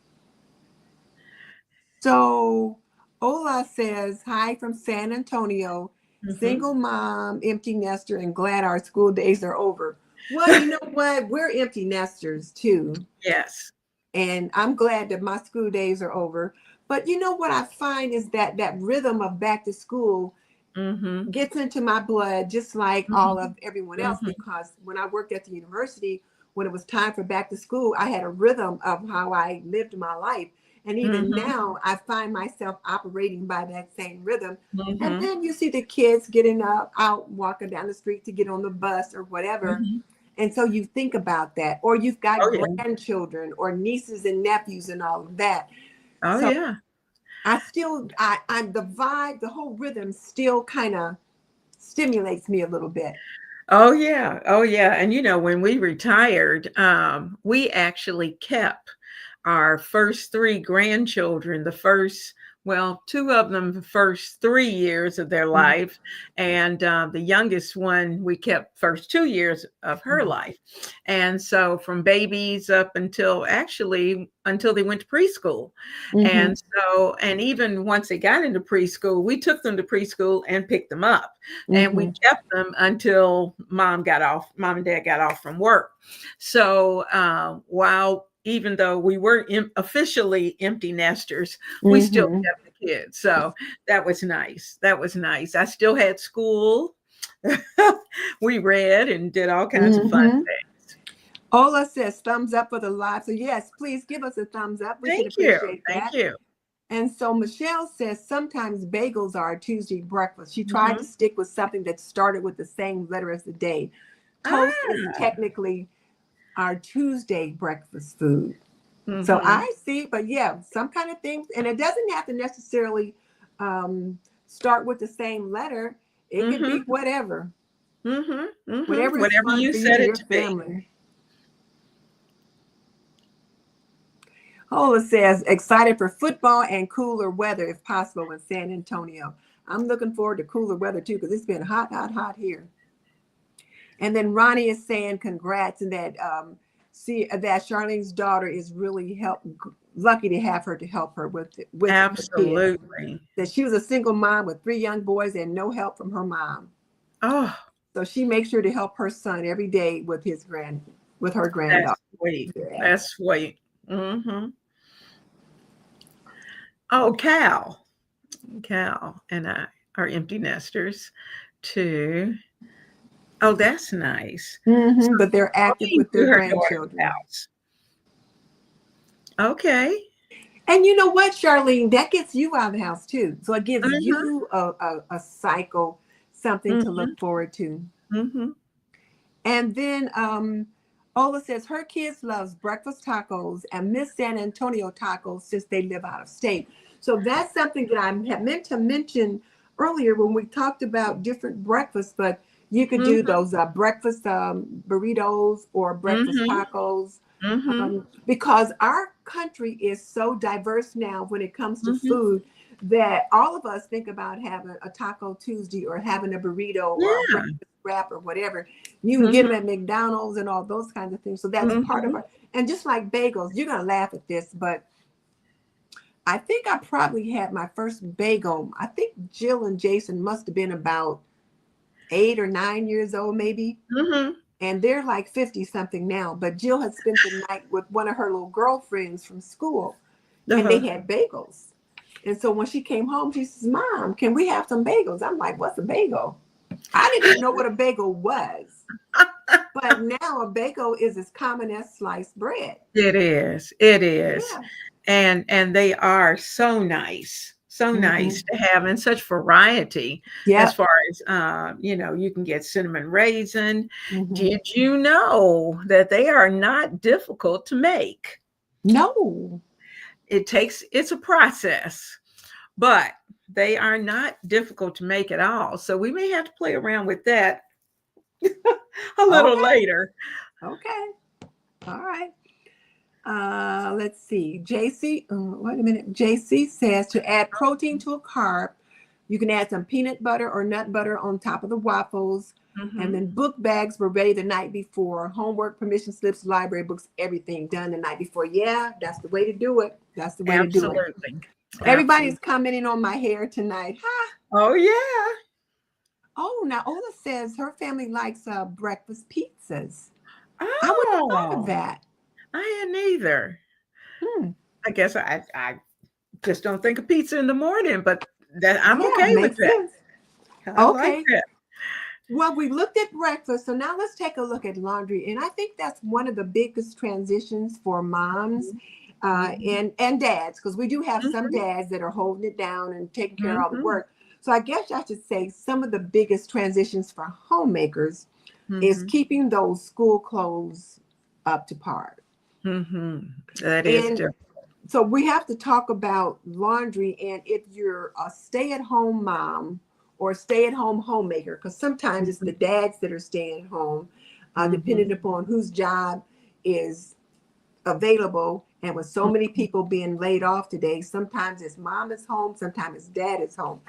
So Ola says, hi from San Antonio, Mm-hmm. single mom, empty nester, and glad our school days are over. Well, you know what? We're empty nesters too. Yes. And I'm glad that my school days are over. But you know what I find is that rhythm of back to school Mm-hmm. gets into my blood just like all Mm-hmm. of everyone else, Mm-hmm. because when I worked at the university, when it was time for back to school, I had a rhythm of how I lived my life. And even Mm-hmm. now I find myself operating by that same rhythm. And Mm-hmm. then you see the kids getting up out walking down the street to get on the bus or whatever, Mm-hmm. and so you think about that, or you've got Oh yeah. grandchildren or nieces and nephews and all of that. Oh So yeah. I'm the vibe, the whole rhythm still kind of stimulates me a little bit. Oh yeah. Oh yeah. And when we retired, we actually kept our first three grandchildren, well, two of them the first 3 years of their Mhm. life, and the youngest one we kept first 2 years of her Mhm. life. And so from babies up until they went to preschool. Mhm. And even once they got into preschool, we took them to preschool and picked them up. And we Mhm. kept them until mom and dad got off from work. So while even though we were officially empty nesters, we still Mhm. kept the kids. So that was nice. That was nice. I still had school. We read and did all kinds of fun Mhm. things. Ola says thumbs up for the live. So yes, please give us a thumbs up. We can Thank you. appreciate Thank that. you. And so Michelle says sometimes bagels are a Tuesday breakfast. She tried to Hmm. stick with something that started with the same letter as the day. Toast is Ah, technically our Tuesday breakfast food. So Mm-hmm. I see, but yeah, some kind of things, and it doesn't have to necessarily start with the same letter. It could be Mm-hmm. whatever, Mm-hmm. Mm-hmm. whatever is Whatever fun you for you set and it your to be. family. Ola says, excited for football and cooler weather if possible in San Antonio. I'm looking forward to cooler weather too, because it's been hot, hot, hot here. And then Ronnie is saying congrats, and that that Charlene's daughter is really lucky to have her to help her with the kids. Absolutely. That she was a single mom with 3 young boys and no help from her mom. Oh, So she makes sure to help her son every day with her granddaughter. that's sweet. Yeah. That's sweet. Mm-hmm. Oh, Cal and I are empty nesters too. Oh, that's nice. So But they're active walking with to their her daughter's grandchildren. house. Okay. And you know what, Charlene, that gets you out of the house too. So it gives Mm-hmm. you a cycle, something to Mm-hmm. look forward to. Mm-hmm. And then Ola says her kids loves breakfast tacos and miss San Antonio tacos since they live out of state. So that's something that I had meant to mention earlier when we talked about different breakfasts, but you could do Mm-hmm. those breakfast burritos or breakfast Mm-hmm. tacos, Mm-hmm. because our country is so diverse now when it comes to Mm-hmm. food that all of us think about having a Taco Tuesday or having a burrito or a Yeah. breakfast wrap or whatever. You can get them Mm-hmm. at McDonald's and all those kinds of things. So that's part of Mm-hmm. our, and just like bagels, you're going to laugh at this, but I think I probably had my first bagel. I think Jill and Jason must have been about 8 or 9 years old, maybe. Mm-hmm. And they're like 50 something now. But Jill had spent the night with one of her little girlfriends from school, and they Uh-huh. had bagels. And so when she came home, she says, Mom, can we have some bagels? I'm like, what's a bagel? I didn't even know what a bagel was. But now a bagel is as common as sliced bread. It is. It is. Yeah. And they are so nice. So Mm-hmm. nice to have, and such variety as Yep. far as you can get cinnamon raisin. Mm-hmm. Did you know that they are not difficult to make? No. It's a process, but they are not difficult to make at all. So we may have to play around with that a little Okay. later. Okay. All right. Let's see. JC, wait a minute. JC says to add protein to a carb, you can add some peanut butter or nut butter on top of the waffles. And Mhm. then book bags were ready the night before. Homework, permission slips, library books, everything done the night before. Yeah, that's the way to do it. That's the way to do it. Absolutely. Everybody's Absolutely. commenting on my hair tonight. Hi. Oh yeah. Oh, now Ola says her family likes breakfast pizzas. I wouldn't have thought of Oh, that. I hadn't either. Hmm. I guess I just don't think of pizza in the morning, but that I'm Yeah, okay with makes that. sense. I like Okay. that. Well, we looked at breakfast, so now let's take a look at laundry. And I think that's one of the biggest transitions for moms Mhm. and dads, because we do have some Mhm. dads that are holding it down and taking care of all the Mhm. work. So I guess I should say some of the biggest transitions for homemakers is Mhm. keeping those school clothes up to par. Mhm. That is And different. so we have to talk about laundry, and if you're a stay-at-home mom or stay-at-home homemaker, because sometimes it's the Mhm. dads that are staying at home, Mhm. depending upon whose job is available. And with so many people being laid off today, sometimes it's mom is home, sometimes it's dad is home.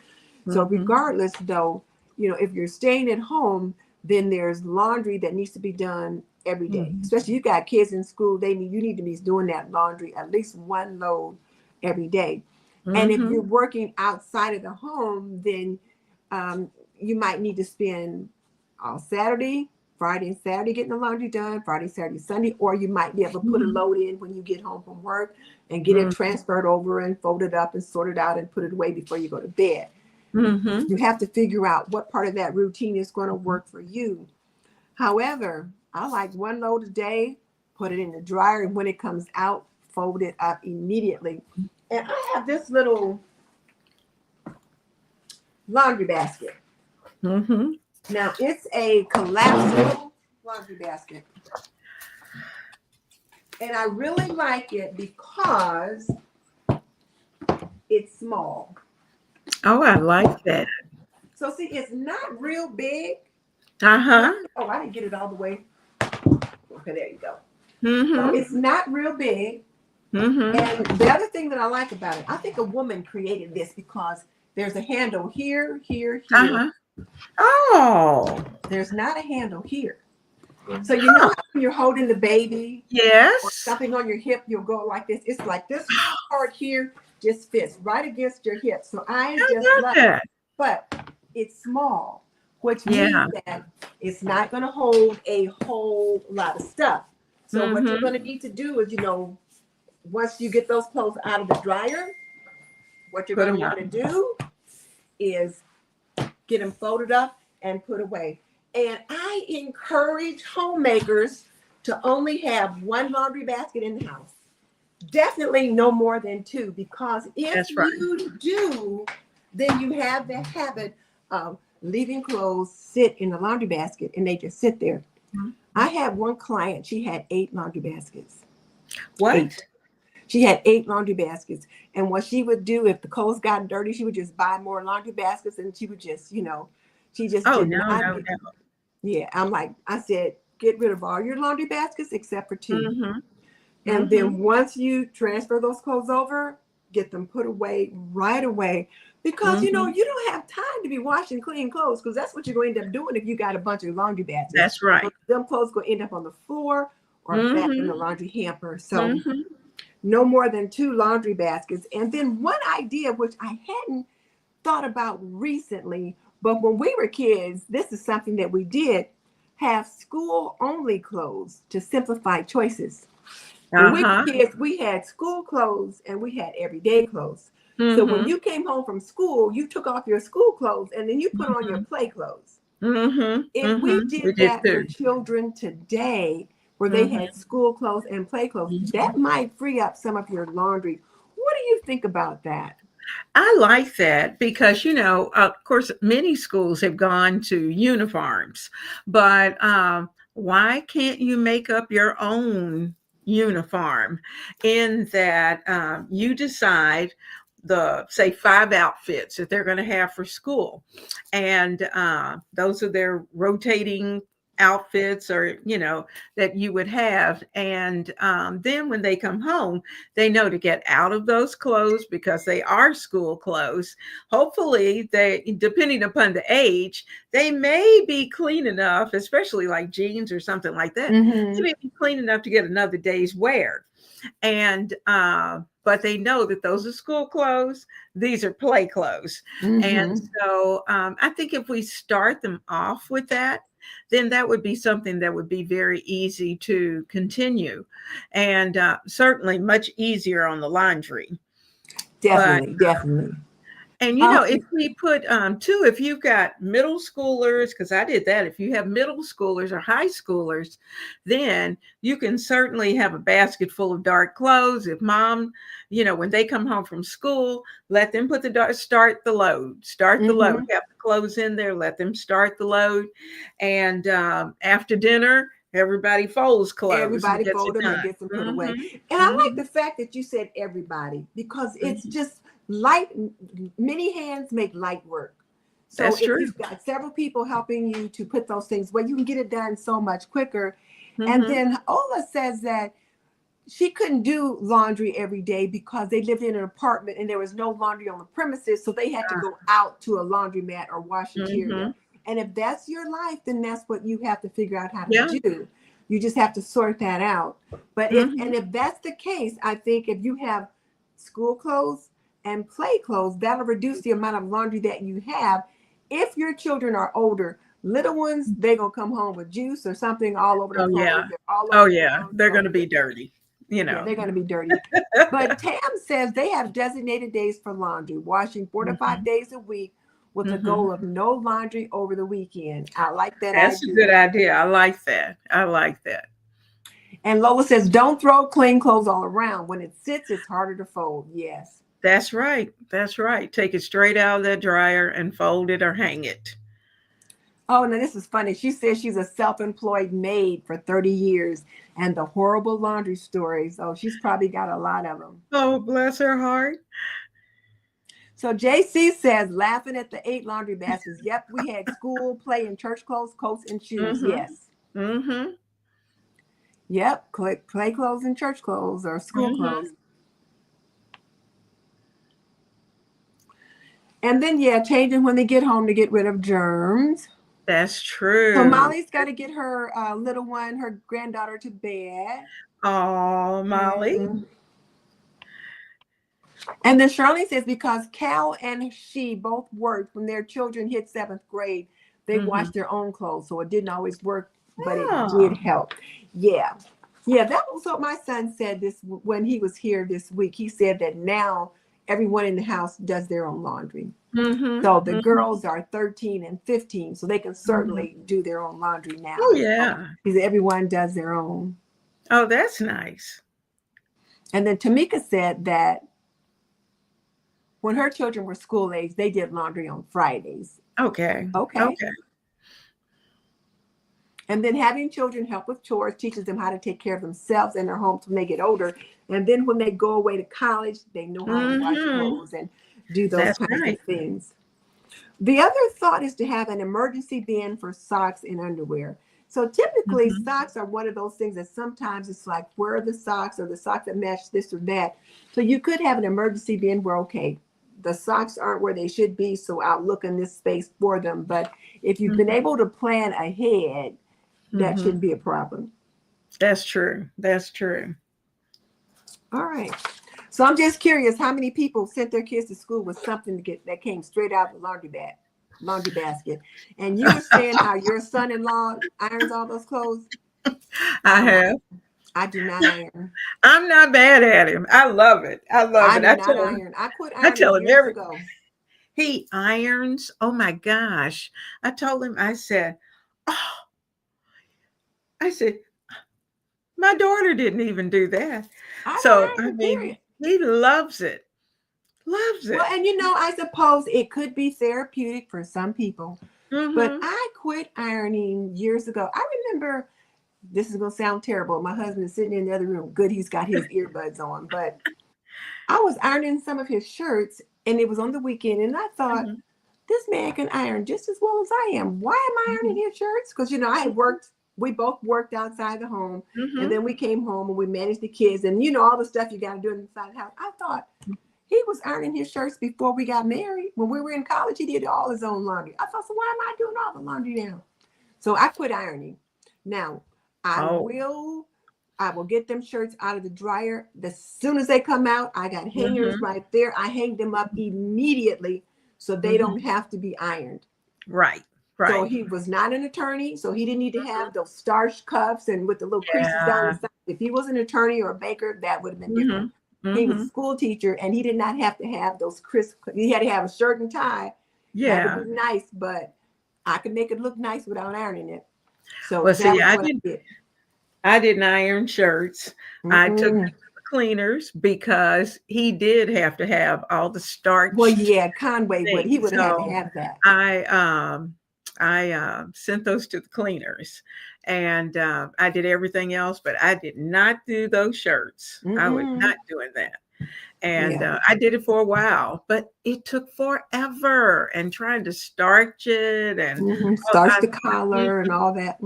So Mhm. regardless, though, if you're staying at home, then there's laundry that needs to be done every day. Mhm. Especially you got kids in school, you need to be doing that laundry at least one load every day. And if you're Mhm. working outside of the home, then you might need to spend all Saturday, Friday and Saturday getting the laundry done, Friday, Saturday, Sunday, or you might be able to put a Mhm. load in when you get home from work and get it Mhm. transferred over and folded up and sorted out and put it away before you go to bed. Mhm. You have to figure out what part of that routine is going to work for you. However, I like one load a day, put it in the dryer, and when it comes out, fold it up immediately. And I have this little laundry basket. Mhm. Now, it's a collapsible laundry basket. And I really like it because it's small. Oh, I like that. So see, it's not real big. Uh-huh. Oh, I didn't get it all the way. Okay, there you go. So Mm-hmm. it's not real big. Mm-hmm. And the other thing that I like about it, I think a woman created this because there's a handle here, here, here. Uh-huh. Oh, There's not a handle here. So you know how when you're holding the baby or yes. something on your hip, you'll go like this. It's like this part here just fits right against your hip. So I I just love love it. that. But it's small, which Yeah. means that it's not going to hold a whole lot of stuff. So what you're Mm-hmm. going to need to do is, once you get those clothes out of the dryer, what you're Put going to them want up. to do is get them folded up and put away. And I encourage homemakers to only have one laundry basket in the house. Definitely no more than two, because if That's right. you do, then you have the habit of leaving clothes sit in the laundry basket and they just sit there. Mhm. I had one client, she had 8 laundry baskets. What? 8. She had 8 laundry baskets. And what she would do if the clothes got dirty, she would just buy more laundry baskets and she would just, she just Oh, did no, not no, get. no. Yeah, I said, get rid of all your laundry baskets except for 2. Mm-hmm. And Mm-hmm. then once you transfer those clothes over, get them put away right away. Because, you Mm-hmm. don't have time to be washing clean clothes, because that's what you're going to end up doing if you got a bunch of laundry baskets. That's right. Them clothes going to end up on the floor or back in Mm-hmm. the laundry hamper. So Mm-hmm. no more than 2 laundry baskets. And then one idea, which I hadn't thought about recently, but when we were kids, this is something that we did, have school only clothes to simplify choices. When we were Uh-huh. kids, we had school clothes and we had everyday clothes. So when Mm-hmm. you came home from school, you took off your school clothes and then you put on your Mm-hmm. play clothes. Mm-hmm. If we Mm-hmm. We did did that for too. children today, where they Mm-hmm. had school clothes and play clothes, that might free up some of your laundry. What do you think about that? I like that because, of course, many schools have gone to uniforms, but why can't you make up your own uniform in that you decide the, say, 5 outfits that they're going to have for school? And those are their rotating outfits or, that you would have. And then when they come home, they know to get out of those clothes because they are school clothes. Hopefully, depending upon the age, they may be clean enough, especially like jeans or something like that. They Mm-hmm. may be clean enough to get another day's wear. And but they know that those are school clothes, these are play clothes. And Mm-hmm. so I think if we start them off with that, then that would be something that would be very easy to continue, and certainly much easier on the laundry. But Definitely, definitely. and Uh, if we put too, if you've got middle schoolers, because I did that, if you have middle schoolers or high schoolers, then you can certainly have a basket full of dark clothes. If mom, when they come home from school, let them put start the load, mm-hmm. have the clothes in there, let them start the load. And after dinner, everybody folds clothes and Everybody gets fold it them and done. gets them put away. And I like Hmm. the fact that you said everybody, because it's Hmm. just light, many hands make light work. So That's if true. you've got several people helping you to put those things away, you can get it done so much quicker. And Hmm. then Ola says that she couldn't do laundry every day because they lived in an apartment and there was no laundry on the premises. So they had to go out to a laundromat or washateria. Hmm. And if that's your life, then that's what you have to figure out how to Yeah. do. You just have to sort that out. But Hmm. if that's the case, I think if you have school clothes and play clothes, that'll reduce the amount of laundry that you have. If your children are older, little ones, they're gonna come home with juice or something all over their Oh yeah. clothes. They're all Oh over their yeah. clothes. They're So going to be dirty. You yeah, know. they're going to be dirty. But Tam says they have designated days for laundry, washing 4 to 5 Mhm, days a week with a mhm. goal of no laundry over the weekend. I like that That's a good idea. idea. I like that. I like that. And Lola says, don't throw clean clothes all around. When it sits, it's harder to fold. Yes. That's right. That's right. Take it straight out of the dryer and fold it or hang it. Oh, no, this is funny. She says she's a self-employed maid for 30 years and the horrible laundry stories. Oh, she's probably got a lot of them. Oh, bless her heart. So JC says, laughing at the 8 laundry baskets. Yep, we had school, play, and church clothes, coats, and shoes. Mm-hmm. Yes. Mm-hmm. Yep, play clothes and church clothes or school Mm-hmm. clothes. And then, yeah, changing when they get home to get rid of germs. That's true. So Molly's got to get her little one, her granddaughter, to bed. Oh, Molly. Mm-hmm. And then Shirley says, because Cal and she both worked when their children hit 7th grade, they washed their own clothes. So it didn't always work, but it did help. Yeah. Yeah, that was what my son said this when he was here this week. He said that now everyone in the house does their own laundry. So the girls are 13 and 15, so they can certainly do their own laundry now. Oh, yeah. Because everyone does their own. Oh, that's nice. And then Tamika said that when her children were school age, they did laundry on Fridays. Okay. And then having children help with chores teaches them how to take care of themselves and their homes when they get older. And then when they go away to college, they know how to wash clothes and do those kinds of things. The other thought is to have an emergency bin for socks and underwear. So typically socks are one of those things that sometimes it's like, where are the socks or the socks that match this or that? So you could have an emergency bin where, okay, the socks aren't where they should be, so I'll look in this space for them. But if you've been able to plan ahead, that shouldn't be a problem. That's true. That's true. All right. So I'm just curious, how many people sent their kids to school with something that came straight out of the laundry basket? And you were saying how your son-in-law irons all those clothes? I have. I do not iron. I'm not bad at him. I love it. I love it. I do not iron. I quit ironing years ago. He irons. Oh my gosh. I told him, I said, my daughter didn't even do that. I mean, he loves it. Loves it. Well, and I suppose it could be therapeutic for some people. But I quit ironing years ago. I remember, this is going to sound terrible. My husband is sitting in the other room. Good, he's got his earbuds on. But I was ironing some of his shirts, and it was on the weekend. And I thought, this man can iron just as well as I am. Why am I ironing his shirts? Because, I had worked. We both worked outside the home. And then we came home and we managed the kids. And, all the stuff you got to do inside the house. I thought, he was ironing his shirts before we got married. When we were in college, he did all his own laundry. I thought, so why am I doing all the laundry now? So I quit ironing. Now, I will get them shirts out of the dryer. As soon as they come out, I got hangers right there. I hang them up immediately so they don't have to be ironed. Right. So he was not an attorney, so he didn't need to have those starched cuffs and with the little creases down the side. If he was an attorney or a baker, that would have been different. He was a school teacher, and he did not have to have those crisp. He had to have a shirt and tie. Yeah, that would be nice, but I could make it look nice without ironing it. So I didn't iron shirts. I took them to the cleaners because he did have to have all the starch. Well, yeah, Conway would. He would have to have that. I sent those to the cleaners, and I did everything else, but I did not do those shirts. I was not doing that. And I did it for a while, but it took forever, and trying to starch it and starch the collar and all that.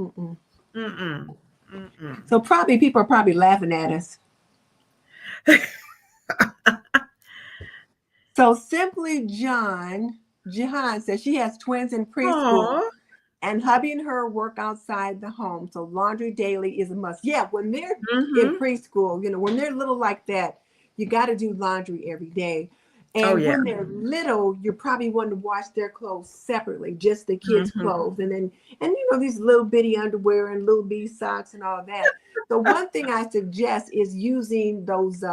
So people are probably laughing at us. So Simply Jahan says she has twins in preschool. And hubby and her work outside the home. So laundry daily is a must. Yeah, when they're in preschool, when they're little like that, you got to do laundry every day. And when they're little, you're probably wanting to wash their clothes separately, just the kids' clothes. And these little bitty underwear and little bitty socks and all that. So one thing I suggest is using those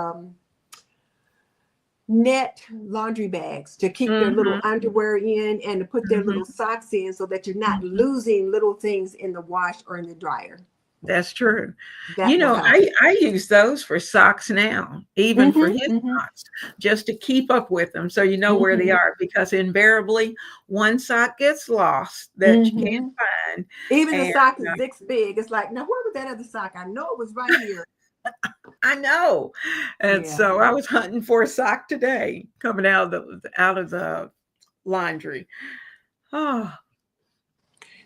net laundry bags to keep their little underwear in and to put their little socks in so that you're not losing little things in the wash or in the dryer. That's true. That will help. I use those for socks now, even for his Mm-hmm, socks, just to keep up with them so you know where they mm-hmm, are, because invariably one sock gets lost that you can't mm-hmm. find. Even the And sock is this big. It's like, now where was that other sock? I know it was right here. I know. And Yeah. so I was hunting for a sock today coming out of the laundry. Oh,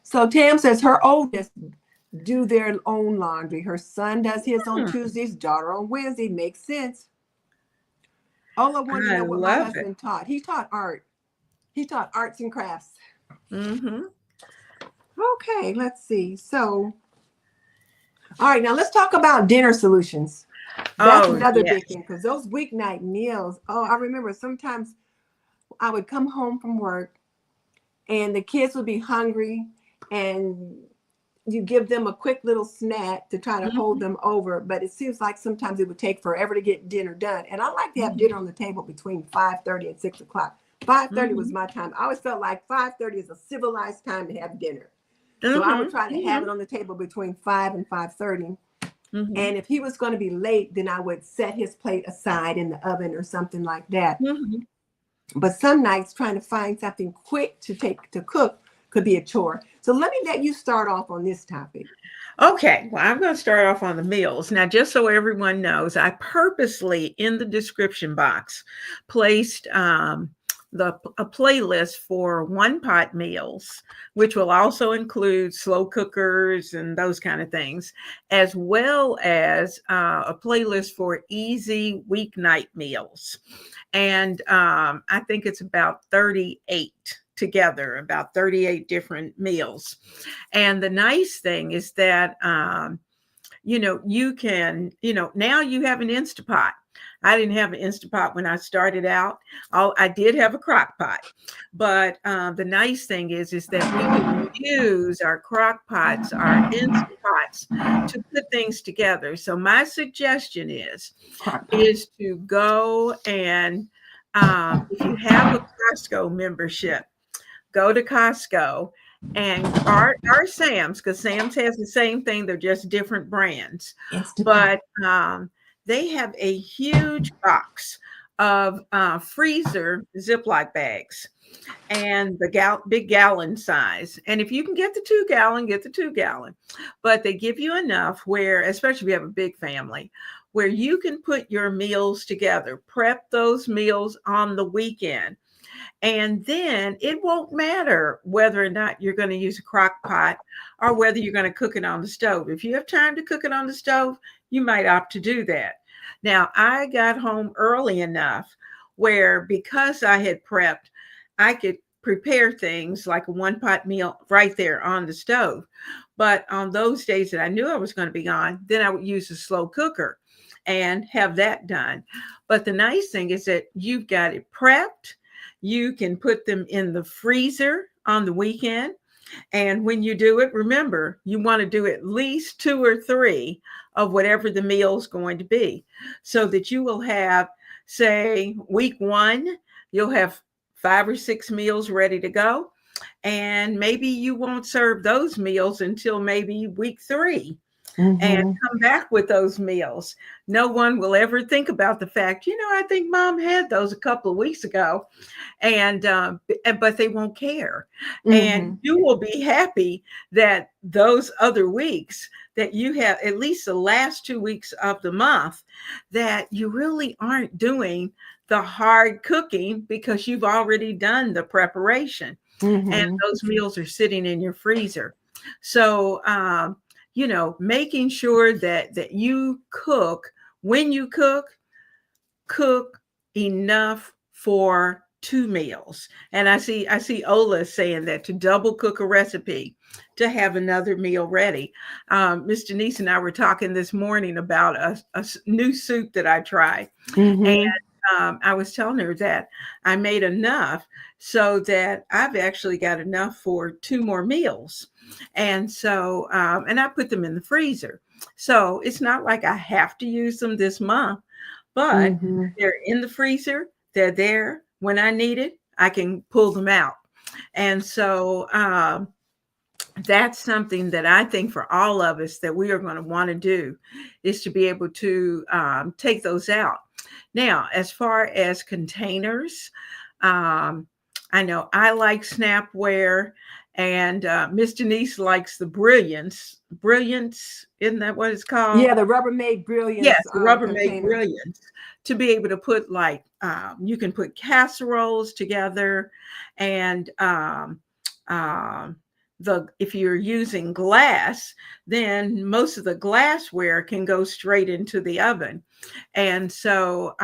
So Tam says her oldest do their own laundry. Her son does his on hmm, Tuesdays, daughter on Wednesday. Makes sense. Ola wanted to I know what my love it. husband taught. He taught art. He taught arts and crafts. Mm-hmm. Okay, let's see. So, all right, now let's talk about dinner solutions. That's Oh, another yes. big thing because those weeknight meals. Oh, I remember sometimes I would come home from work and the kids would be hungry, and you give them a quick little snack to try to hold Mhm, them over. But it seems like sometimes it would take forever to get dinner done. And I like to have mhm, dinner on the table between 5:30 and 6 o'clock. 5:30 was mhm, my time. I always felt like 5:30 is a civilized time to have dinner. So I would mhm, try to have mhm, it on the table between 5 and 5:30. mhm, And if he was going to be late, then I would set his plate aside in the oven or something like that. mhm. But some nights trying to find something quick to cook could be a chore. So let me let you start off on this topic. Okay, well, I'm going to start off on the meals. Now, just so everyone knows, I purposely in the description box placed a playlist for one pot meals, which will also include slow cookers and those kind of things, as well as a playlist for easy weeknight meals. And I think it's about 38 together, about 38 different meals. And the nice thing is that, you can, now you have an Instapot. I didn't have an Instapot when I started out. I did have a crock pot, but the nice thing is that we can use our crock pots, our Instapots to put things together. So my suggestion Crock pot. is to go and if you have a Costco membership, go to Costco and our Sam's, because Sam's has the same thing, they're just different brands. Instapot. But they have a huge box of freezer Ziploc bags and the big gallon size. And if you can get the 2 gallon, get the 2 gallon. But they give you enough where, especially if you have a big family, where you can put your meals together, prep those meals on the weekend. And then it won't matter whether or not you're going to use a crock pot or whether you're going to cook it on the stove. If you have time to cook it on the stove, you might opt to do that. Now, I got home early enough where because I had prepped, I could prepare things like a one pot meal right there on the stove. But on those days that I knew I was going to be gone, then I would use a slow cooker and have that done. But the nice thing is that you've got it prepped. You can put them in the freezer on the weekend. And when you do it, remember, you want to do at least 2 or 3 of whatever the meal is going to be, so that you will have, say, week 1, you'll have 5 or 6 meals ready to go. And maybe you won't serve those meals until maybe week 3 and Mm-hmm. come back with those meals. No one will ever think about the fact, I think mom had those a couple of weeks ago, and but they won't care. And Mm-hmm. you will be happy that those other weeks that you have, at least the last 2 weeks of the month, that you really aren't doing the hard cooking because you've already done the preparation and Mm-hmm. those meals are sitting in your freezer. So making sure that you cook, when you cook enough for 2 meals. And I see Ola saying that to double cook a recipe to have another meal ready. Miss Denise and I were talking this morning about a new soup that I tried. And Mm-hmm. I was telling her that I made enough so that I've actually got enough for 2 more meals. And so, and I put them in the freezer. So it's not like I have to use them this month, but Mm-hmm. they're in the freezer. They're there when I need it. I can pull them out. And so, that's something that I think for all of us that we are going to want to do, is to be able to take those out. Now, as far as containers, um, I know I like Snapware, and Miss Denise likes the Brilliance. Brilliance, isn't that what it's called? Yeah, the Rubbermaid Yes, Brilliance the Rubbermaid container. Brilliance, to be able to put like you can put casseroles together, and um, the if you're using glass, then most of the glassware can go straight into the oven, and so.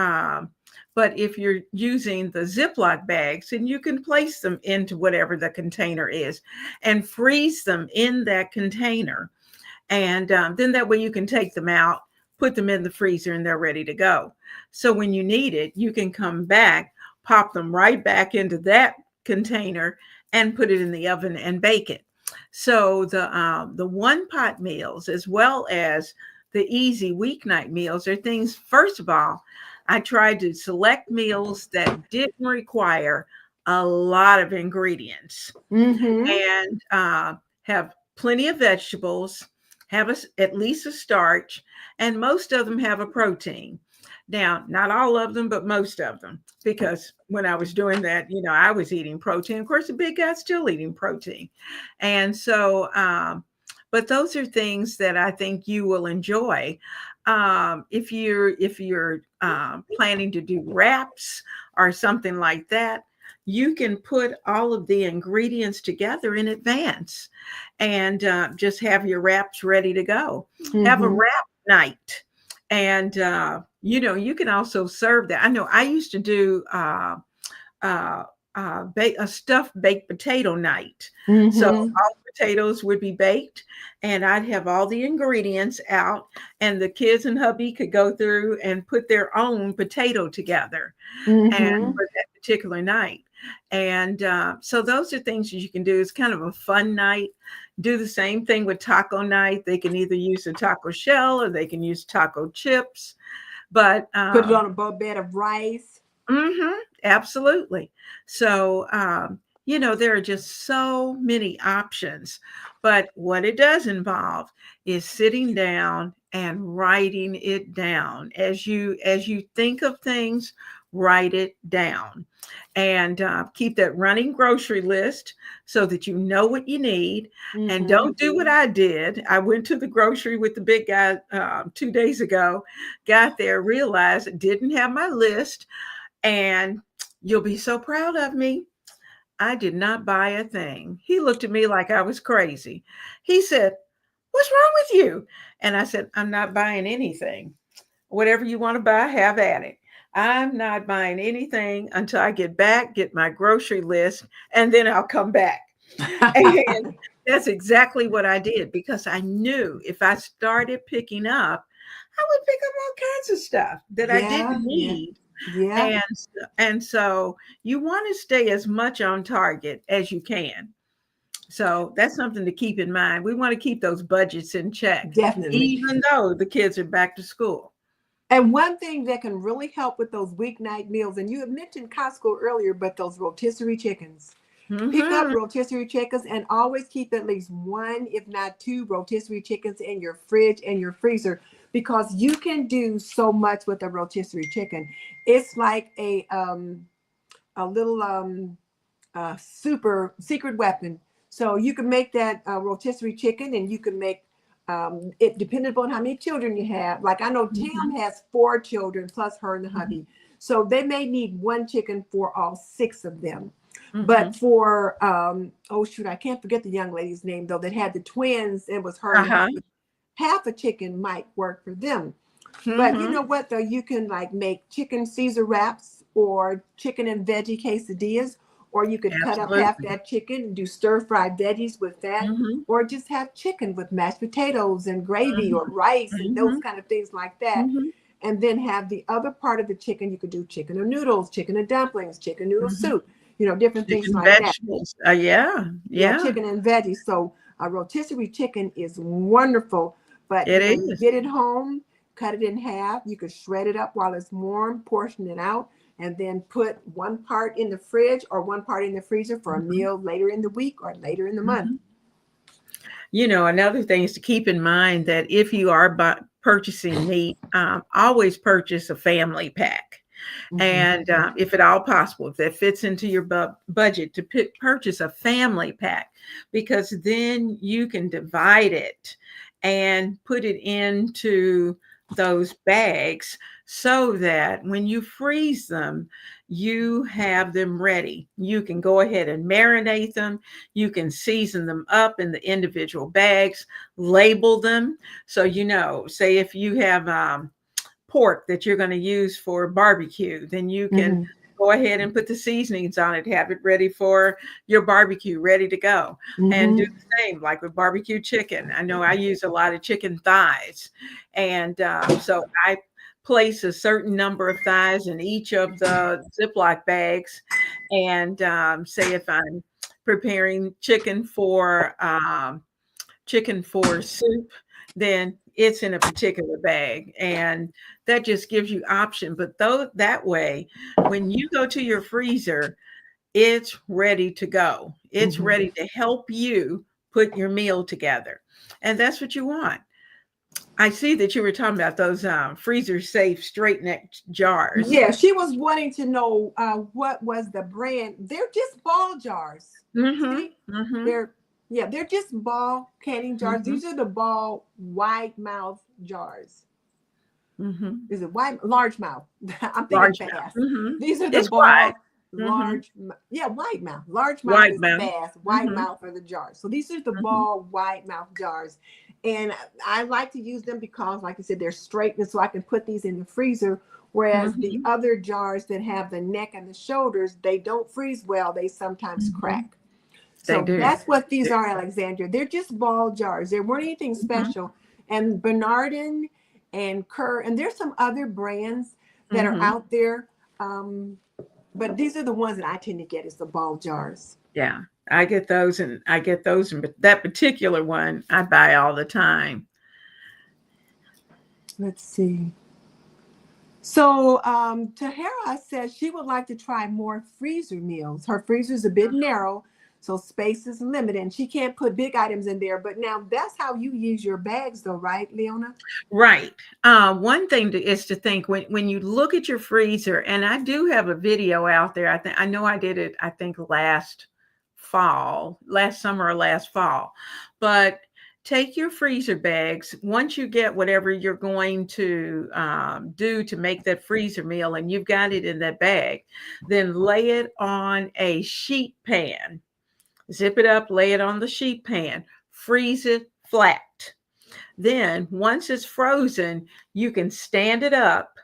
But if you're using the Ziploc bags, then you can place them into whatever the container is, and freeze them in that container, and then that way you can take them out, put them in the freezer, and they're ready to go. So when you need it, you can come back, pop them right back into that container, and put it in the oven and bake it. So the one pot meals, as well as the easy weeknight meals, are things. First of all, I tried to select meals that didn't require a lot of ingredients, Mm-hmm. and have plenty of vegetables, have at least a starch, and most of them have a protein. Now, not all of them, but most of them, because when I was doing that, I was eating protein. Of course, the big guy's still eating protein. And so, but those are things that I think you will enjoy. If you're planning to do wraps or something like that, you can put all of the ingredients together in advance, and just have your wraps ready to go. Have a Mm-hmm. wrap night. And, you can also serve that. I know I used to do uh, a stuffed baked potato night. So Mm-hmm. all the potatoes would be baked, and I'd have all the ingredients out, and the kids and hubby could go through and put their own potato together, and Mm-hmm. for that particular night. And so those are things that you can do. It's kind of a fun night. Do the same thing with taco night. They can either use a taco shell or they can use taco chips. But Put it on a bed of rice. absolutely. So there are just so many options. But what it does involve is sitting down and writing it down. As you think of things, write it down, and keep that running grocery list so that you know what you need. And Mm-hmm. don't do what I did. I went to the grocery with the big guy 2 days ago, got there, realized it didn't have my list, and you'll be so proud of me. I did not buy a thing. He looked at me like I was crazy. He said, "What's wrong with you?" And I said, "I'm not buying anything. Whatever you want to buy, have at it. I'm not buying anything until I get back, get my grocery list, and then I'll come back." And that's exactly what I did, because I knew if I started picking up, I would pick up all kinds of stuff that I Yeah, didn't yeah, need. yeah. And so you want to stay as much on target as you can. So that's something to keep in mind. We want to keep those budgets in check, Definitely. even though the kids are back to school. And one thing that can really help with those weeknight meals, and you had mentioned Costco earlier, but those rotisserie chickens. Pick up Hmm. rotisserie chickens and always keep at least one, if not two, rotisserie chickens in your fridge and your freezer, because you can do so much with a rotisserie chicken. It's like a little super secret weapon. So you can make that rotisserie chicken, and you can make it depending upon how many children you have. Like I know Tam Hmm. has 4 children plus her and the Hmm. hubby. So they may need one chicken for all 6 of them. Hmm. But for oh shoot, I can't forget the young lady's name though that had the twins. It was her and the Uh-huh. husband. Half a chicken might work for them. But you Hmm. know what though? You can like make chicken Caesar wraps or chicken and veggie quesadillas, or you could cut up half Absolutely. that chicken and do stir fried veggies with that, Hmm. or just have chicken with mashed potatoes and gravy or Hmm. rice and those Hmm. kind of things like that. Hmm. And then have the other part of the chicken. You could do chicken or noodles, chicken and dumplings, chicken noodle Hmm. soup, different things Chicken, like that. vegetables. Yeah, Yeah, yeah, chicken and veggies. So a rotisserie chicken is wonderful. But it when you is. get it home, cut it in half. You could shred it up while it's warm, portion it out, and then put one part in the fridge or one part in the freezer for a Hmm. meal later in the week or later in the month. Hmm. Another thing is to keep in mind that if you are purchasing meat, always purchase a family pack. Mhm. And if at all possible, if that fits into your budget, to purchase a family pack, because then you can divide it and put it into those bags so that when you freeze them, you have them ready. You can go ahead and marinate them. You can season them up in the individual bags, label them. So, say if you have pork that you're going to use for barbecue, then you can Mhm. go ahead and put the seasonings on it, have it ready for your barbecue, ready to go. And do Mhm. the same like with barbecue chicken. I know I use a lot of chicken thighs. And so I place a certain number of thighs in each of the Ziploc bags. And say if I'm preparing chicken for soup, then it's in a particular bag. And that just gives you option. But though that way, when you go to your freezer, it's ready to go. It's Mhm. ready to help you put your meal together. And that's what you want. I see that you were talking about those freezer safe straight neck jars. Yeah, she was wanting to know what was the brand. They're just ball jars. Mm-hmm. See, Mm-hmm. they're they're just ball canning jars. Mm-hmm. These are the ball wide mouth jars. Mm-hmm. Is it wide, large mouth? I'm thinking Large mouth. fast. Mm-hmm. These are the It's wide. ball Mm-hmm. large, yeah, wide mouth. Large mouth Wide is mouth. fast. Wide Mm-hmm. mouth are the jars. So these are the Mm-hmm. ball wide mouth jars, and I like to use them because, like I said, they're straight, and so I can put these in the freezer. Whereas the Mm-hmm. other jars that have the neck and the shoulders, they don't freeze well. They sometimes Mm-hmm. crack. They So do. that's what these are, Alexandria. They're just ball jars. They weren't anything Mhm, special. And Bernardin and Kerr, and there's some other brands that are mhm. out there. Um, but these are the ones that I tend to get is the ball jars. Yeah, I get those, and that particular one I buy all the time. Let's see. So Tahara says she would like to try more freezer meals. Her freezer's a bit narrow, so space is limited, and she can't put big items in there. But now that's how you use your bags, though, right, Leona? Right. One thing is to think when you look at your freezer, and I do have a video out there. I know I did it. I think last summer or last fall, but take your freezer bags once you get whatever you're going to do to make that freezer meal, and you've got it in that bag. Then lay it on a sheet pan. Zip it up, lay it on the sheet pan, freeze it flat. Then, once it's frozen, you can stand it up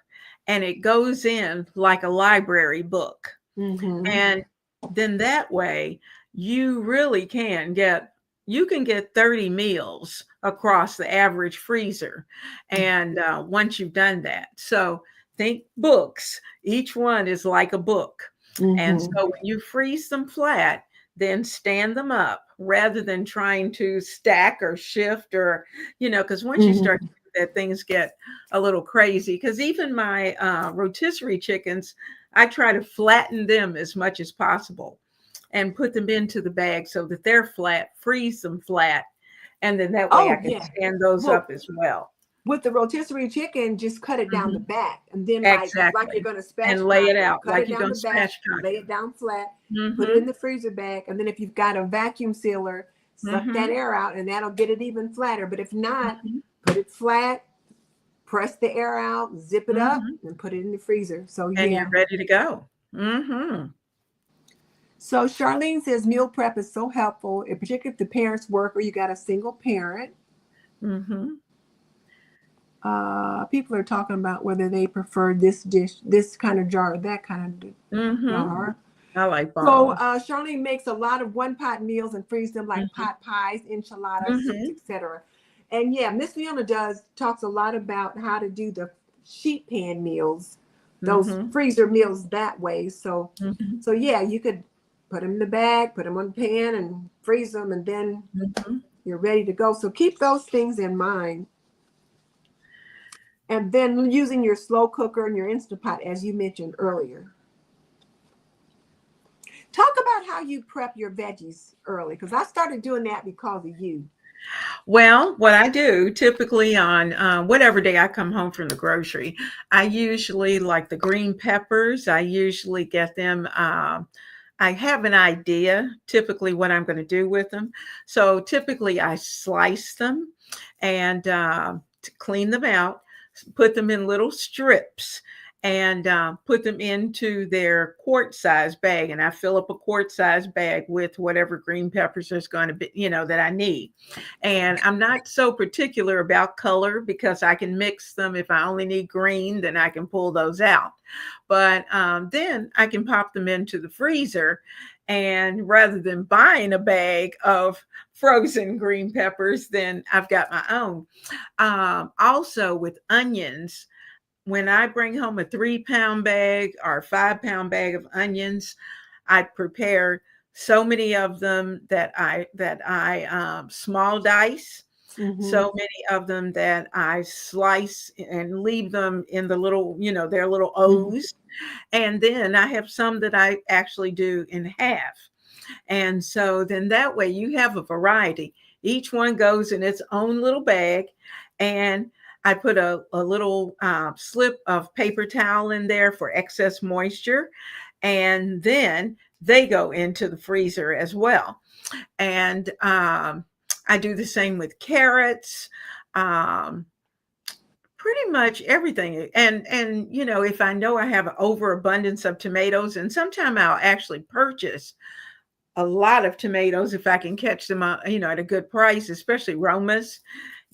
and it goes in like a library book. Mm-hmm. And then that way, you really can get 30 meals across the average freezer. And once you've done that, so think books, each one is like a book. And Mm-hmm. so when you freeze them flat, then stand them up rather than trying to stack or shift, or because once you start Mm-hmm. to do that, things get a little crazy. Because even my rotisserie chickens, I try to flatten them as much as possible and put them into the bag so that they're flat, freeze them flat, and then that way I Oh can yeah. stand those Well, up as well. with the rotisserie chicken, just cut it down the Mhm. back, and then like you're Exactly. gonna And lay spatchcock it it. out Cut it like you're down going the to back, spatchcock lay it. it down flat, put it in Mhm. the freezer bag, and then if you've got a vacuum sealer, suck that Mhm. air out, and that'll get it even flatter. But if not, Mhm. put it flat, press the air out, zip it up, Mhm. and put it in the freezer. So And yeah. you're ready to go. Mhm. So Charlene says meal prep is so helpful, in particular if the parents work or you got a single parent. Mhm. People are talking about whether they prefer this dish, this kind of jar, or that kind of Mhm. jar. I like So balls. Charlene makes a lot of one pot meals and frees them like Mhm. pot pies, enchiladas, soups, Mhm. etc. And yeah, Miss Leona talks a lot about how to do the sheet pan meals, those Mhm. freezer meals that way. So Mhm. yeah, you could put them in the bag, put them on the pan, and freeze them, and then Mhm. you're ready to go. So keep those things in mind. And then using your slow cooker and your Instant Pot, as you mentioned earlier. Talk about how you prep your veggies early, because I started doing that because of you. Well, what I do typically on whatever day I come home from the grocery, I usually like the green peppers. I usually get them. I have an idea typically what I'm going to do with them. So typically I slice them and to clean them out, put them in little strips and put them into their quart size bag. And I fill up a quart size bag with whatever green peppers there's going to be, that I need. And I'm not so particular about color because I can mix them. If I only need green, then I can pull those out. But then I can pop them into the freezer. And rather than buying a bag of frozen green peppers, then I've got my own. Also, with onions, when I bring home a 3-pound bag or 5-pound bag of onions, I prepare so many of them that I small dice, Mm-hmm. so many of them that I slice and leave them in the little, their little Mm-hmm. O's. And then I have some that I actually do in half. And so then that way you have a variety. Each one goes in its own little bag. And I put a little slip of paper towel in there for excess moisture. And then they go into the freezer as well. And I do the same with carrots. Um, Pretty much everything. And if I know I have an overabundance of tomatoes, and sometime I'll actually purchase a lot of tomatoes if I can catch them, at a good price, especially Romas,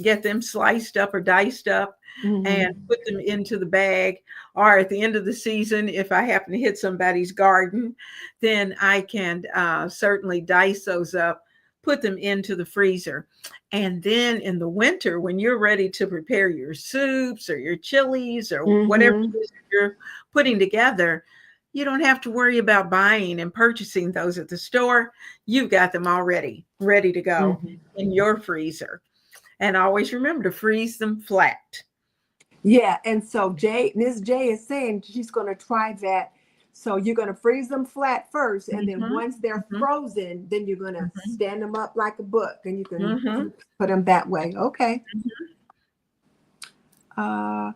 get them sliced up or diced up and Mm-hmm. put them into the bag. Or at the end of the season, if I happen to hit somebody's garden, then I can certainly dice those up, put them into the freezer. And then in the winter, when you're ready to prepare your soups or your chilies or whatever Mm-hmm. it is you're putting together, you don't have to worry about buying and purchasing those at the store. You've got them already ready to go Mm-hmm. in your freezer. And always remember to freeze them flat. Yeah, and so Miss J is saying she's going to try that. So you're going to freeze them flat first, and then Mhm, once they're mhm, frozen, then you're going to mhm, stand them up like a book, and you can mhm, put them that way. Okay. mhm. Uh,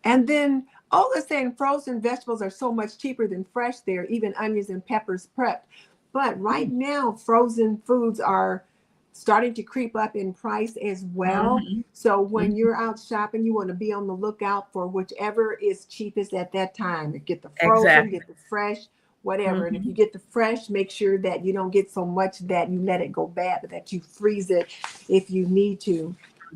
and then all they're saying frozen vegetables are so much cheaper than fresh there, even onions and peppers prepped. But right now, frozen foods are starting to creep up in price as well. Mhm, So when mhm. you're out shopping, you want to be on the lookout for whichever is cheapest at that time. Get the frozen, Exactly. get the fresh, whatever. And if you Mhm, get the fresh, make sure that you don't get so much that you let it go bad, but that you freeze it if you need to.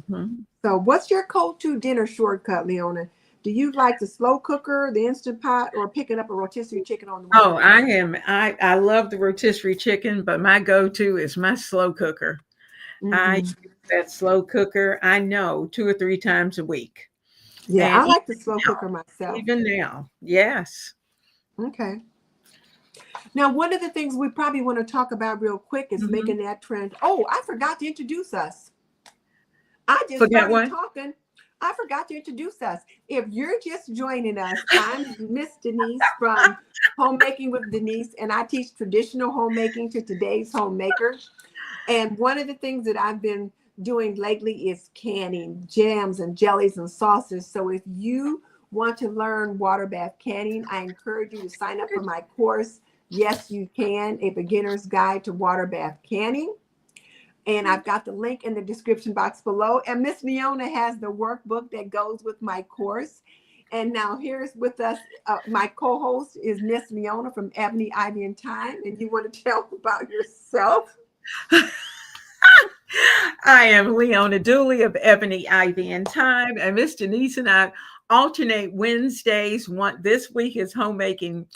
mhm. So what's your go-to dinner shortcut, Leona? Do you like the slow cooker, the instant pot, or picking up a rotisserie chicken on the way Oh, home? I love the rotisserie chicken, but my go-to is my slow cooker. I Hmm. use that slow cooker, I know, 2 or 3 times a week. Yeah, And I like the slow cooker myself. even now, yes. Okay. Now, one of the things we probably want to talk about real quick is Mhm. making that trend. Oh, I forgot to introduce us. I just Forget started what? talking. I forgot to introduce us. If you're just joining us, I'm Miss Denise from Homemaking with Denise, and I teach traditional homemaking to today's homemaker. And one of the things that I've been doing lately is canning jams and jellies and sauces. So if you want to learn water bath canning, I encourage you to sign up for my course. Yes, you can, a beginner's guide to water bath canning. And I've got the link in the description box below. And Miss Leona has the workbook that goes with my course. And now here's with us, my co-host is Miss Leona from Ebony, Ivy, and Thyme. And you want to tell about yourself? I am Leona Dooley of Ebony, Ivy, and Thyme, and Miss Denise and I alternate Wednesdays. This week is homemaking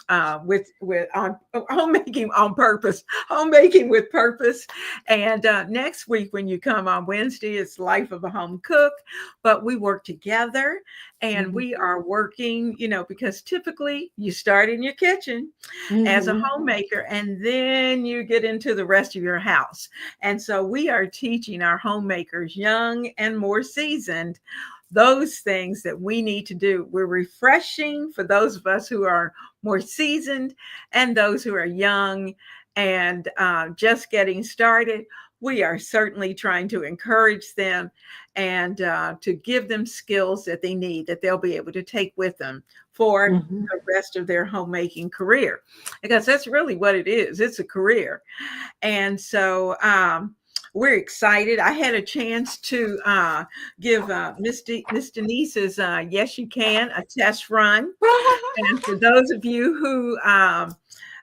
with on homemaking on purpose, homemaking with purpose, and next week when you come on Wednesday, it's Life of a Home Cook. But we work together, and Mhm. we are working, because typically you start in your kitchen as a Mhm. homemaker, and then you get into the rest of your house. And so we are teaching our homemakers, young and more seasoned, those things that we need to do. We're refreshing for those of us who are more seasoned and those who are young and just getting started. we are certainly trying to encourage them and to give them skills that they need that they'll be able to take with them for Mhm. the rest of their homemaking career, because that's really what it is. It's a career. And so we're excited. I had a chance to give Miss Denise's Yes You Can a test run. And for those of you who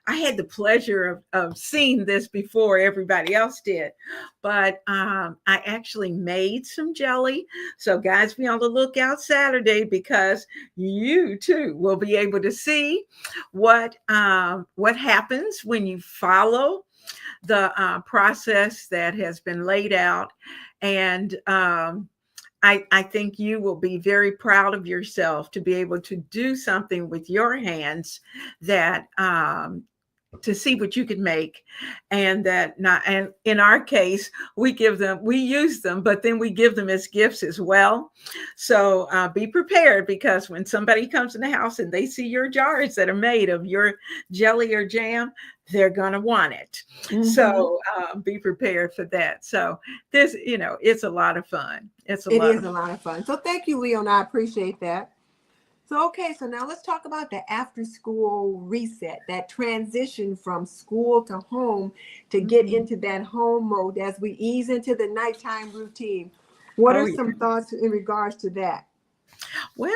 I had the pleasure of seeing this before everybody else did, but I actually made some jelly. So guys, be on the lookout Saturday, because you too will be able to see what happens when you follow the process that has been laid out. And I think you will be very proud of yourself to be able to do something with your hands that to see what you can make, and that not, and in our case we use them, but then we give them as gifts as well. So be prepared, because when somebody comes in the house and they see your jars that are made of your jelly or jam, they're going to want it. Mhm. So be prepared for that. So this, it's a lot of fun. It is a lot of fun. So thank you, Leona. I appreciate that. So, okay, so now let's talk about the after school reset, that transition from school to home to get Mhm. into that home mode as we ease into the nighttime routine. What Oh, are yeah. some thoughts in regards to that? Well,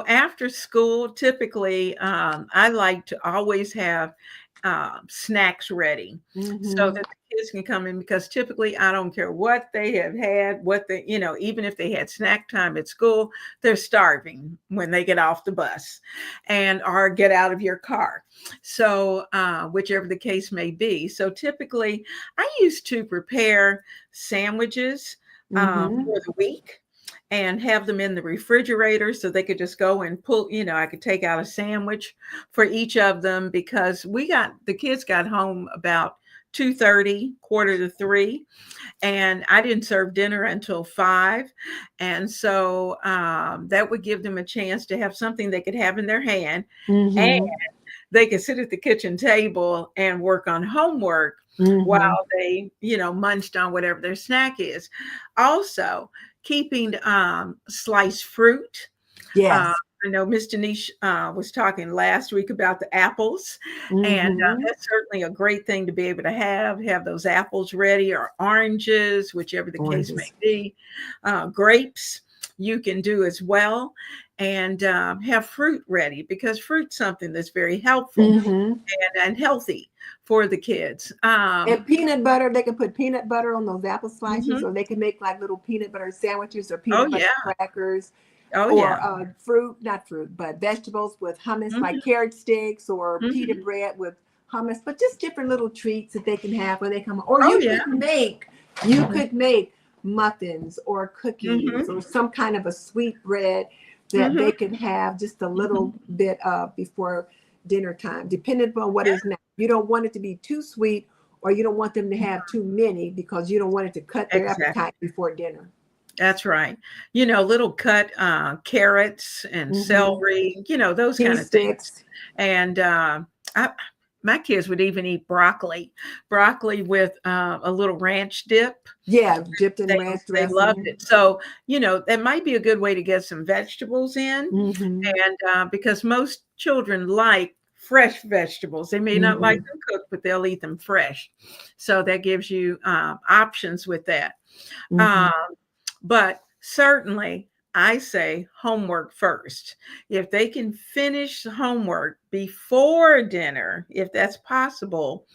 after school, typically, I like to always have snacks ready so Mm-hmm. that the kids can come in, because typically I don't care what they have had, even if they had snack time at school, they're starving when they get off the bus and or get out of your car. So, whichever the case may be. So typically I used to prepare sandwiches Mm-hmm. for the week and have them in the refrigerator so they could just go and pull, I could take out a sandwich for each of them, because the kids got home about 2:30, quarter to 3, and I didn't serve dinner until 5. And so that would give them a chance to have something they could have in their hand, and Mm-hmm. they could sit at the kitchen table and work on homework while Mm-hmm. they, munched on whatever their snack is. Also, keeping sliced fruit. Uh, Yes. I know Miss Denise was talking last week about the apples, and Mm-hmm. that's certainly a great thing to be able to have those apples ready, or oranges, whichever the case may Oranges. be. Grapes you can do as well, and have fruit ready, because fruit's something that's very helpful Mm-hmm. and healthy for the kids. And peanut butter, they can put peanut butter on those apple slices, Mhm. or they can make like little peanut butter sandwiches or Oh peanut butter yeah, crackers, oh or yeah. not fruit, but vegetables with hummus, like Mhm, carrot sticks or pita mhm. bread with hummus, but just different little treats that they can have when they come. Or Oh yeah. you Mhm, could make muffins or cookies mhm, or some kind of a sweet bread that mhm. they can have just a Mhm. little bit of before dinner time, depending on what is now. You don't want it to be too sweet, or you don't want them to have too many, because you don't want it to cut their Exactly. appetite before dinner. That's right. Little cut carrots and Mm-hmm. celery, those Pea kind of things. sticks. And I, my kids would even eat broccoli with a little ranch dip. Yeah, dipped in They ranch they loved dressing. it. So, that might be a good way to get some vegetables in, Mm-hmm. and because most children like fresh vegetables. They may not like Mm-hmm. them cooked, but they'll eat them fresh. So that gives you options with that. Mm-hmm. Um, but certainly, I say homework first. If they can finish the homework before dinner, if that's possible,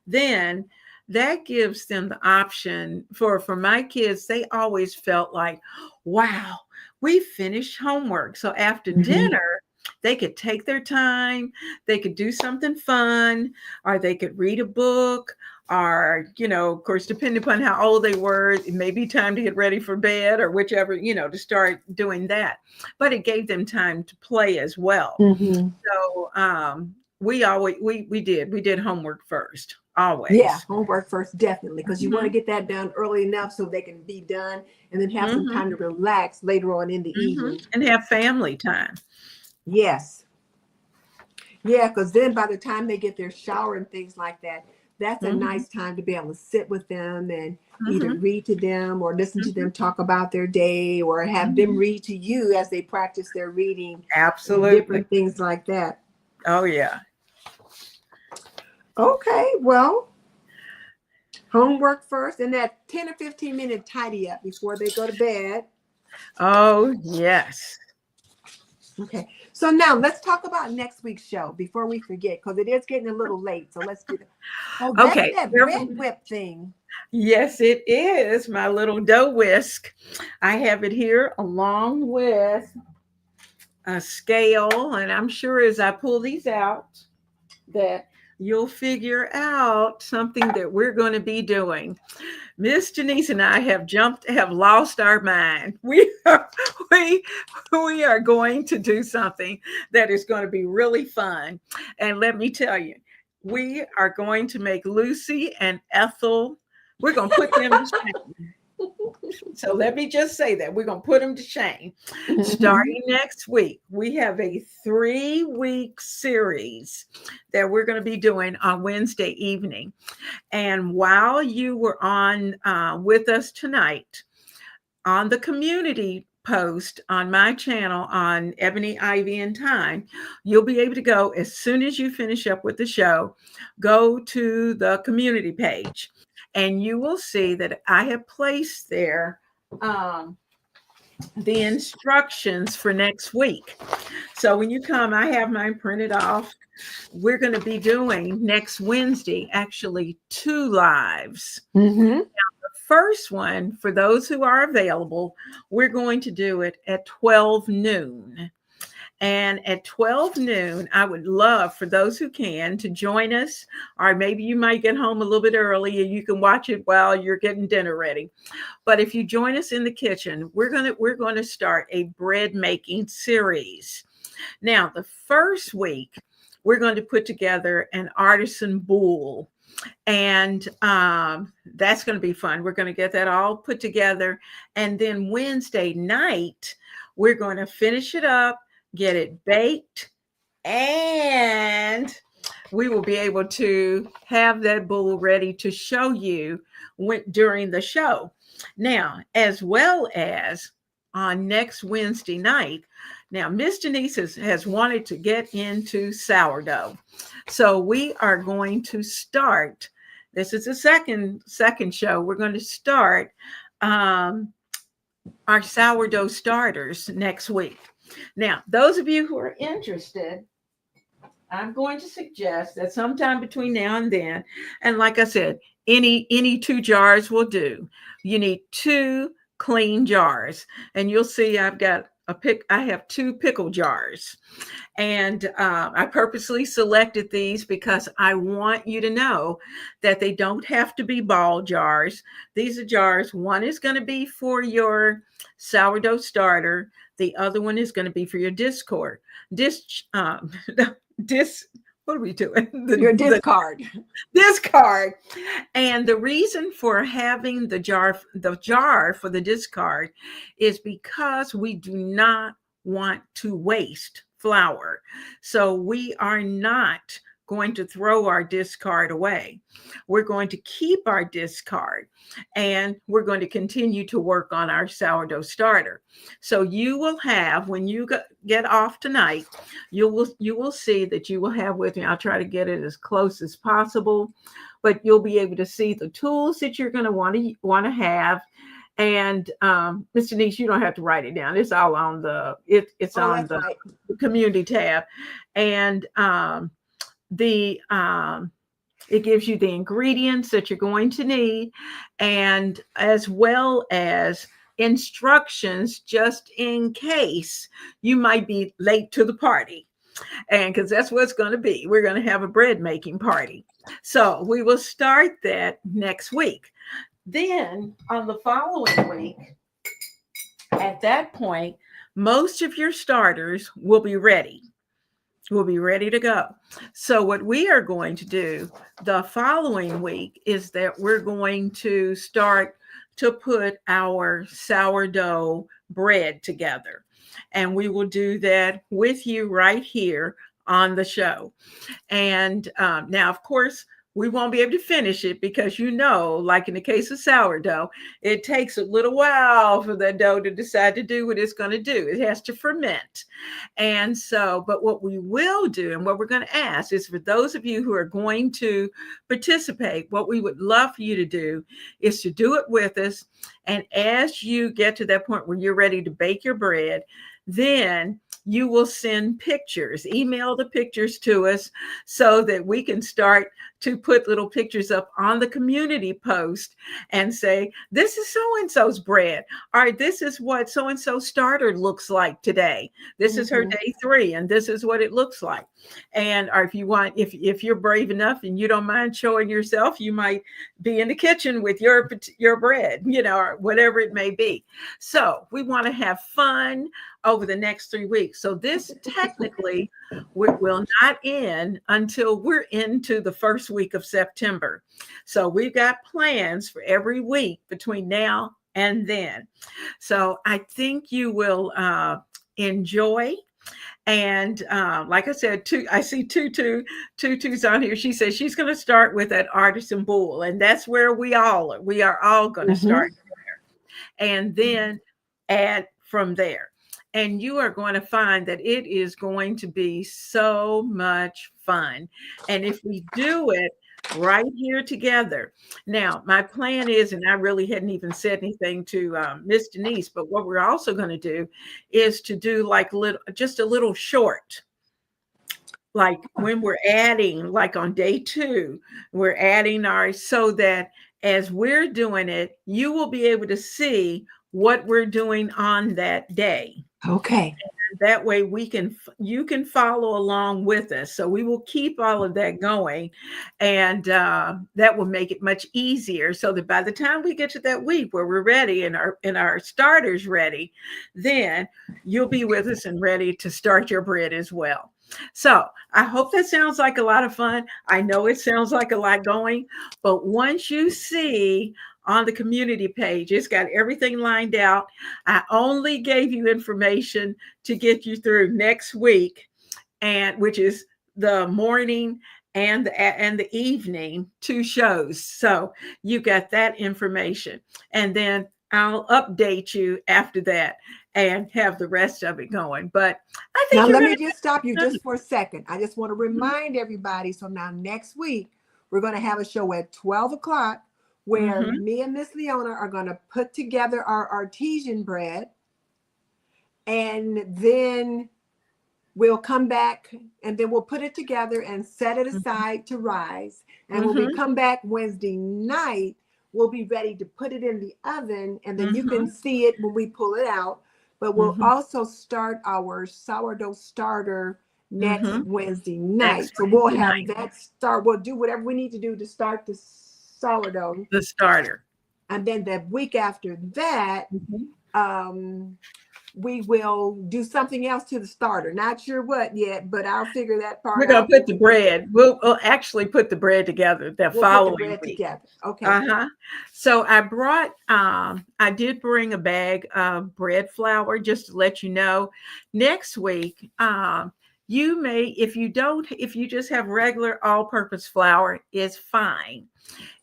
then that gives them the option. For my kids, they always felt like, wow, we finished homework. So after Mm-hmm. dinner, they could take their time, they could do something fun, or they could read a book, or, of course, depending upon how old they were, it may be time to get ready for bed, or whichever, to start doing that. But it gave them time to play as well. Mm-hmm. So we did homework first, Yeah, always. homework first, definitely, because you want to Mhm, get that done early enough so they can be done and then have some mhm, time to relax later on in the mhm, evening. and have family time. Yes. Yeah, because then by the time they get their shower and things like that, that's a Mhm. nice time to be able to sit with them and either Mhm. read to them or listen to Mhm. them talk about their day, or have them Mhm. read to you as they practice their reading and Absolutely. different things like that. Oh yeah. Okay, well, homework first and that 10 or 15-minute tidy up before they go to bed. Oh yes. Okay, so now let's talk about next week's show before we forget, because it is getting a little late. So let's do that. Oh, that's Okay. that bread whip thing. Yes, it is my little dough whisk. I have it here along with a scale, and I'm sure as I pull these out that you'll figure out something that we're going to be doing. Miss Denise and I have lost our mind. We we are going to do something that is going to be really fun. And let me tell you, we are going to make Lucy and Ethel, we're going to put them to shame. So let me just say that we're going to put them to shame. Mhm. Starting next week, we have a 3-week series that we're going to be doing on Wednesday evening. And while you were on with us tonight, on the community post on my channel on Ebony, Ivy, and Thyme, you'll be able to go as soon as you finish up with the show, go to the community page, and you will see that I have placed there um, the instructions for next week. So when you come, I have mine printed off. We're going to be doing next Wednesday, actually, 2 lives. Mhm. First one, for those who are available, we're going to do it at 12 noon. And at 12 noon, I would love for those who can to join us, or maybe you might get home a little bit early and you can watch it while you're getting dinner ready. But if you join us in the kitchen, we're going to start a bread making series. Now, the first week, we're going to put together an artisan bowl, and that's going to be fun. We're going to get that all put together, and then Wednesday night we're going to finish it up, get it baked, and we will be able to have that bowl ready to show you during the show. Now, as well as on next Wednesday night, now Miss Denise has wanted to get into sourdough. So we are going to start. This is the second show. We're going to start um, our sourdough starters next week. Now, those of you who are interested, I'm going to suggest that sometime between now and then, and like I said, any 2 jars will do. You need 2 clean jars, and you'll see I have 2 pickle jars, and I purposely selected these because I want you to know that they don't have to be ball jars. These are jars. One is going to be for your sourdough starter. The other one is going to be for your discord. Dis dis what are we doing? Your The discard. discard. And the reason for having the jar for the discard is because we do not want to waste flour. So we are not going to throw our discard away. We're going to keep our discard, and we're going to continue to work on our sourdough starter. So you will have, when you get off tonight, you will see that you will have with me. I'll try to get it as close as possible, but you'll be able to see the tools that you're going to want to have. And Mr. Denise, you don't have to write it down. It's all on it's Oh, on that's the right. community tab, and the it gives you the ingredients that you're going to need, and as well as instructions just in case you might be late to the party. And because that's what it's going to be. We're going to have a bread making party. So we will start that next week. Then on the following week, at that point, most of your starters will be ready. Will be ready to go. So what we are going to do the following week is that we're going to start to put our sourdough bread together. And we will do that with you right here on the show. And now, of course, we won't be able to finish it because, like in the case of sourdough, it takes a little while for the dough to decide to do what it's going to do. It has to ferment. And so, but what we will do and what we're going to ask is for those of you who are going to participate, what we would love for you to do is to do it with us. And as you get to that point where you're ready to bake your bread, then you will send pictures, email the pictures to us so that we can start to put little pictures up on the community post and say, this is so-and-so's bread. All right, this is what so-and-so starter looks like today. This is her day 3, and this is what it looks like. And or if you want, if you're brave enough and you don't mind showing yourself, you might be in the kitchen with your bread, or whatever it may be. So we want to have fun over the next 3 weeks. So this technically will not end until we're into the first week of September. So we've got plans for every week between now and then. So I think you will enjoy. And like I said, I see Tutu's on here. She says she's going to start with that artisan bowl, and that's where we are all going to start there, and then add from there. And you are going to find that it is going to be so much fun. And if we do it right here together. Now, my plan is, and I really hadn't even said anything to Miss Denise, but what we're also going to do is to do just a little short. Like when we're adding, like on day 2, we're adding so that as we're doing it, you will be able to see what we're doing on that day. Okay. And that way you can follow along with us. So we will keep all of that going, and that will make it much easier so that by the time we get to that week where we're ready and our starters ready, then you'll be with us and ready to start your bread as well. So I hope that sounds like a lot of fun. I know it sounds like a lot going, but once you see on the community page, it's got everything lined out. I only gave you information to get you through next week, and which is the morning and the evening 2 shows. So you got that information, and then I'll update you after that and have the rest of it going. But I think now let me just stop you just for a second. I just want to remind everybody. So now next week, we're going to have a show at 12 o'clock where me and Miss Leona are going to put together our artesian bread. And then we'll come back and then we'll put it together and set it aside to rise. And when we come back Wednesday night, we'll be ready to put it in the oven, and then you can see it when we pull it out. But we'll also start our sourdough starter next Wednesday night. So we'll have that start. We'll do whatever we need to do to start the sourdough. The starter. And then the week after that, we will do something else to the starter. Not sure what yet, but I'll figure that part out. We're going to put the bread. We'll actually put the bread together the following week. Together. Okay. So I did bring a bag of bread flour just to let you know. Next week, you may, if you just have regular all-purpose flour, is fine.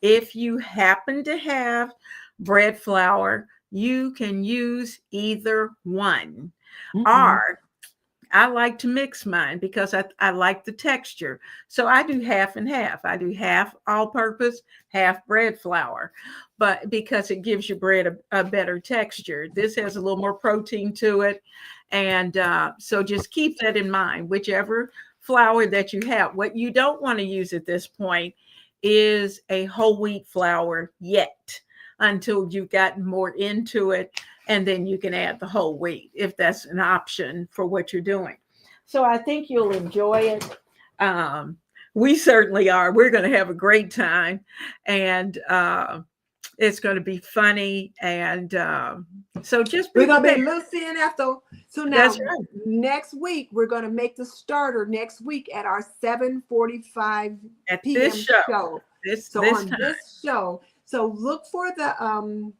If you happen to have bread flour, you can use either one. Or I like to mix mine because I like the texture. So I do half and half. I do half all-purpose, half bread flour, but because it gives your bread a better texture. This has a little more protein to it. And so just keep that in mind, whichever flour that you have. What you don't want to use at this point is a whole wheat flour yet, until you've gotten more into it, and then you can add the whole wheat if that's an option for what you're doing. So I think you'll enjoy it. We certainly are. We're going to have a great time, and it's going to be funny. And so just we're going to be listening after. So now that's right. Next week, we're going to make the starter next week at our 7:45 p.m. this show. This show. So look for the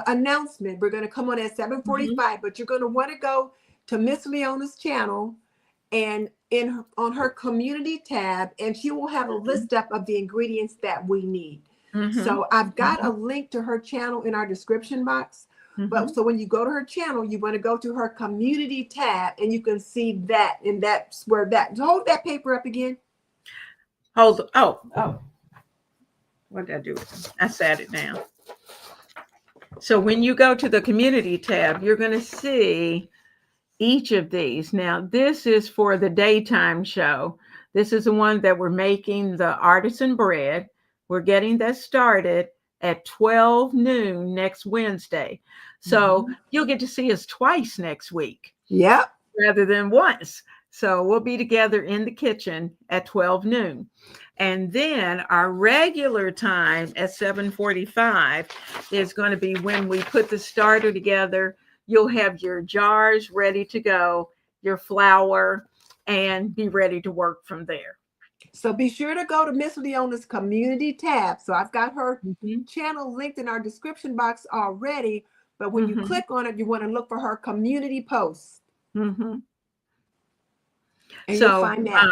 announcement. We're going to come on at 7:45, but you're going to want to go to Miss Leona's channel and on her community tab, and she will have a list up of the ingredients that we need. So I've got a link to her channel in our description box. But so when you go to her channel, you want to go to her community tab, and you can see that, and that's where that, hold that paper up again. Hold. Oh. What did I do with it? I sat it down. So when you go to the community tab, you're going to see each of these. Now, this is for the daytime show. This is the one that we're making, the artisan bread. We're getting that started at 12 noon next Wednesday. So you'll get to see us twice next week. Yep. Rather than once. So we'll be together in the kitchen at 12 noon. And then our regular time at 7:45 is going to be when we put the starter together. You'll have your jars ready to go, your flour, and be ready to work from there. So be sure to go to Miss Leona's community tab. So I've got her channel linked in our description box already. But when you click on it, you want to look for her community posts. And you'll find that.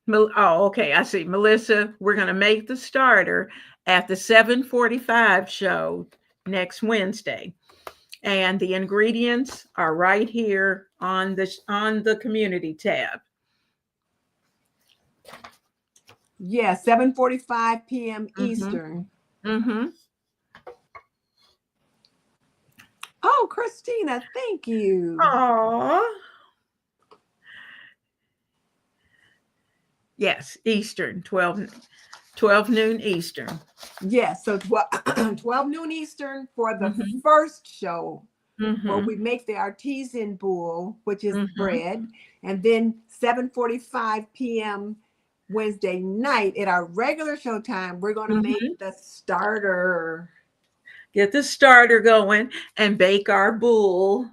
Okay. I see. Melissa, we're going to make the starter at the 7:45 show next Wednesday. And the ingredients are right here on the community tab. Yeah, 7:45 p.m. Eastern. Oh, Christina, thank you. Aww. Yes, Eastern, 12 noon Eastern. Yes, so 12 noon Eastern for the first show, where we make the artisan boule, which is bread, and then 7:45 p.m. Wednesday night at our regular show time, we're going to make the starter. Get the starter going and bake our boule.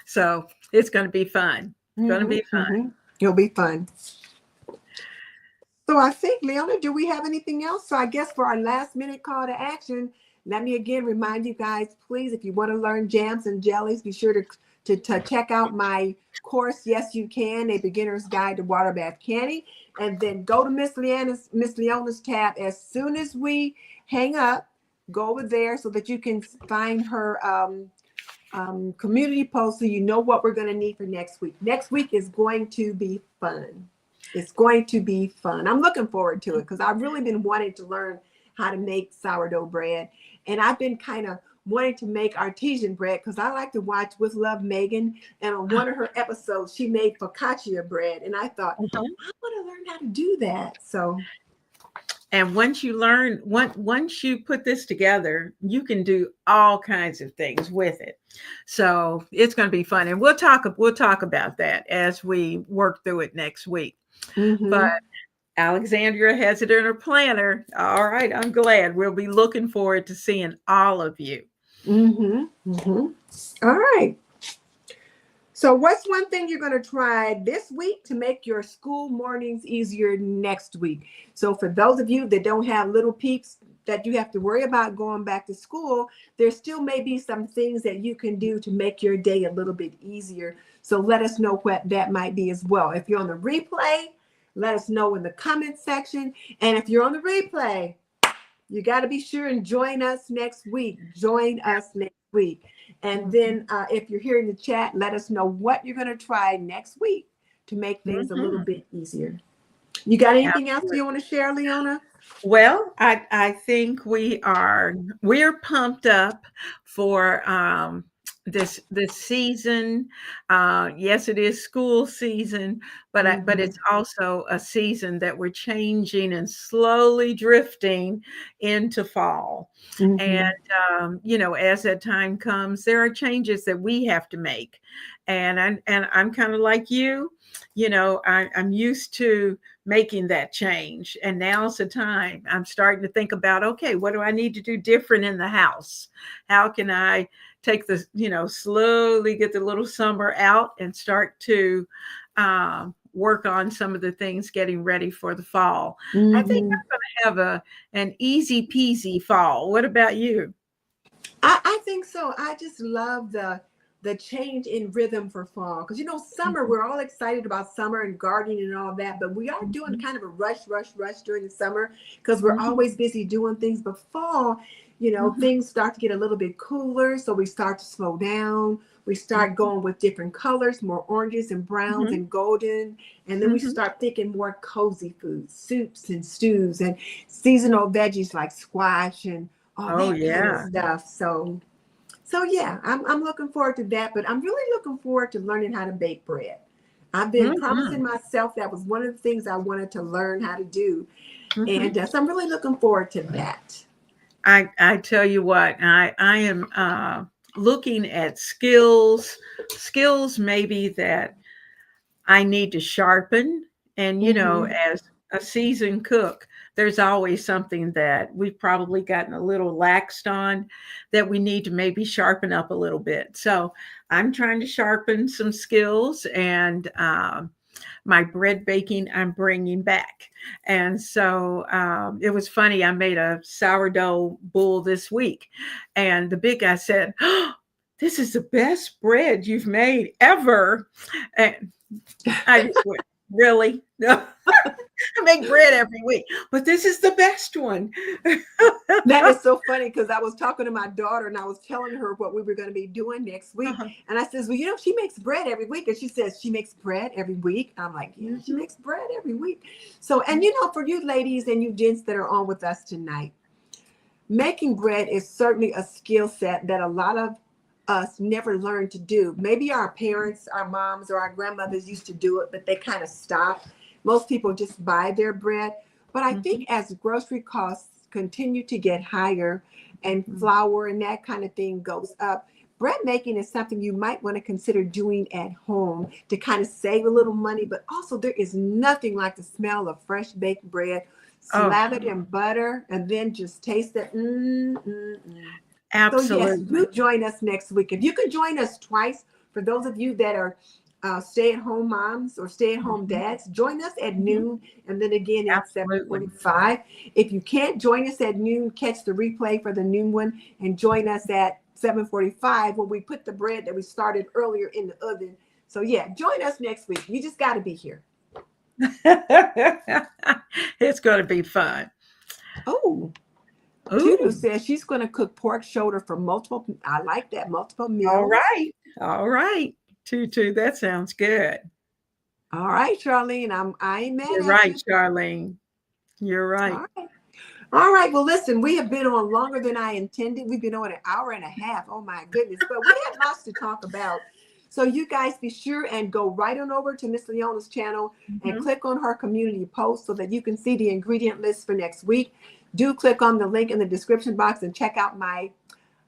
So it's going to be fun. It's going to be fun. It'll be fun. So I think, Leona, do we have anything else? So I guess for our last minute call to action, let me again remind you guys, please, if you want to learn jams and jellies, be sure to check out my course, Yes You Can, A Beginner's Guide to Water Bath Canning. And then go to Miss Leona's tab. As soon as we hang up, go over there so that you can find her community post so you know what we're going to need for next week. Next week is going to be fun. It's going to be fun. I'm looking forward to it because I've really been wanting to learn how to make sourdough bread. And I've been kind of wanting to make artisan bread because I like to watch With Love Megan. And on one of her episodes, she made focaccia bread. And I thought, I want to learn how to do that. So. And once you learn, once you put this together, you can do all kinds of things with it. So it's going to be fun. And we'll talk about that as we work through it next week. But Alexandria has it in her planner. All right. I'm glad. We'll be looking forward to seeing all of you. All right. So what's one thing you're going to try this week to make your school mornings easier next week? So for those of you that don't have little peeps that you have to worry about going back to school, there still may be some things that you can do to make your day a little bit easier. So let us know what that might be as well. If you're on the replay, let us know in the comment section. And if you're on the replay, you got to be sure and join us next week. Join us next week. And then if you're here in the chat, let us know what you're going to try next week to make things a little bit easier. You got anything else you want to share, Leona? Well, I think we're pumped up for this season. Yes, it is school season, but it's also a season that we're changing and slowly drifting into fall. And as that time comes, there are changes that we have to make. And I'm kind of like you. I'm used to making that change. And now's the time I'm starting to think about, okay, what do I need to do different in the house? How can I take the, slowly get the little summer out and start to work on some of the things getting ready for the fall. I think I'm going to have an easy peasy fall. What about you? I think so. I just love the the change in rhythm for fall. Because, you know, summer, we're all excited about summer and gardening and all that, but we are doing kind of a rush during the summer because we're always busy doing things. But fall, you know, things start to get a little bit cooler. So we start to slow down. We start going with different colors, more oranges and browns and golden. And then we start thinking more cozy foods, soups and stews and seasonal veggies like squash and all that kind of stuff. So yeah, I'm looking forward to that, but I'm really looking forward to learning how to bake bread. I've been promising myself that was one of the things I wanted to learn how to do. And so I'm really looking forward to that. I tell you what, I am looking at skills maybe that I need to sharpen. And, you know, as a seasoned cook, there's always something that we've probably gotten a little laxed on that we need to maybe sharpen up a little bit. So I'm trying to sharpen some skills, and my bread baking I'm bringing back. And so it was funny. I made a sourdough bowl this week, and the big guy said, "Oh, this is the best bread you've made ever." And I just went, really? No. I make bread every week, but this is the best one. That is so funny because I was talking to my daughter and I was telling her what we were going to be doing next week. And I says, well, you know, she makes bread every week. And she says, she makes bread every week. I'm like, yeah, she makes bread every week. So, and you know, for you ladies and you gents that are on with us tonight, making bread is certainly a skill set that a lot of us never learned to do. Maybe our parents, our moms, or our grandmothers used to do it, but they kind of stopped. Most people just buy their bread. But I think as grocery costs continue to get higher and flour and that kind of thing goes up, bread making is something you might want to consider doing at home to kind of save a little money. But also there is nothing like the smell of fresh baked bread, slathered in butter, and then just taste it. Absolutely. So yes, do join us next week. If you can join us twice, for those of you that are stay-at-home moms or stay-at-home dads, join us at noon and then again at 7:45. If you can't join us at noon, catch the replay for the noon one and join us at 7:45 when we put the bread that we started earlier in the oven. So yeah, join us next week. You just got to be here. It's going to be fun. Tutu says she's going to cook pork shoulder for multiple. I like that, multiple meals. All right. Tutu, that sounds good. All right, Charlene. I ain't mad You're at right, you. Charlene. You're right. All right. Well, listen, we have been on longer than I intended. We've been on an hour and a half. Oh my goodness. But we have lots to talk about. So you guys be sure and go right on over to Miss Leona's channel and click on her community post so that you can see the ingredient list for next week. Do click on the link in the description box and check out my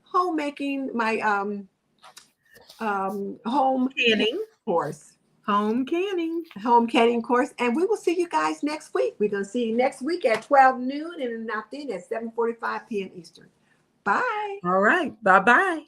homemaking, my home canning course. Home canning course. And we will see you guys next week. We're going to see you next week at 12 noon and not then at 7:45 p.m. Eastern. Bye. All right. Bye-bye.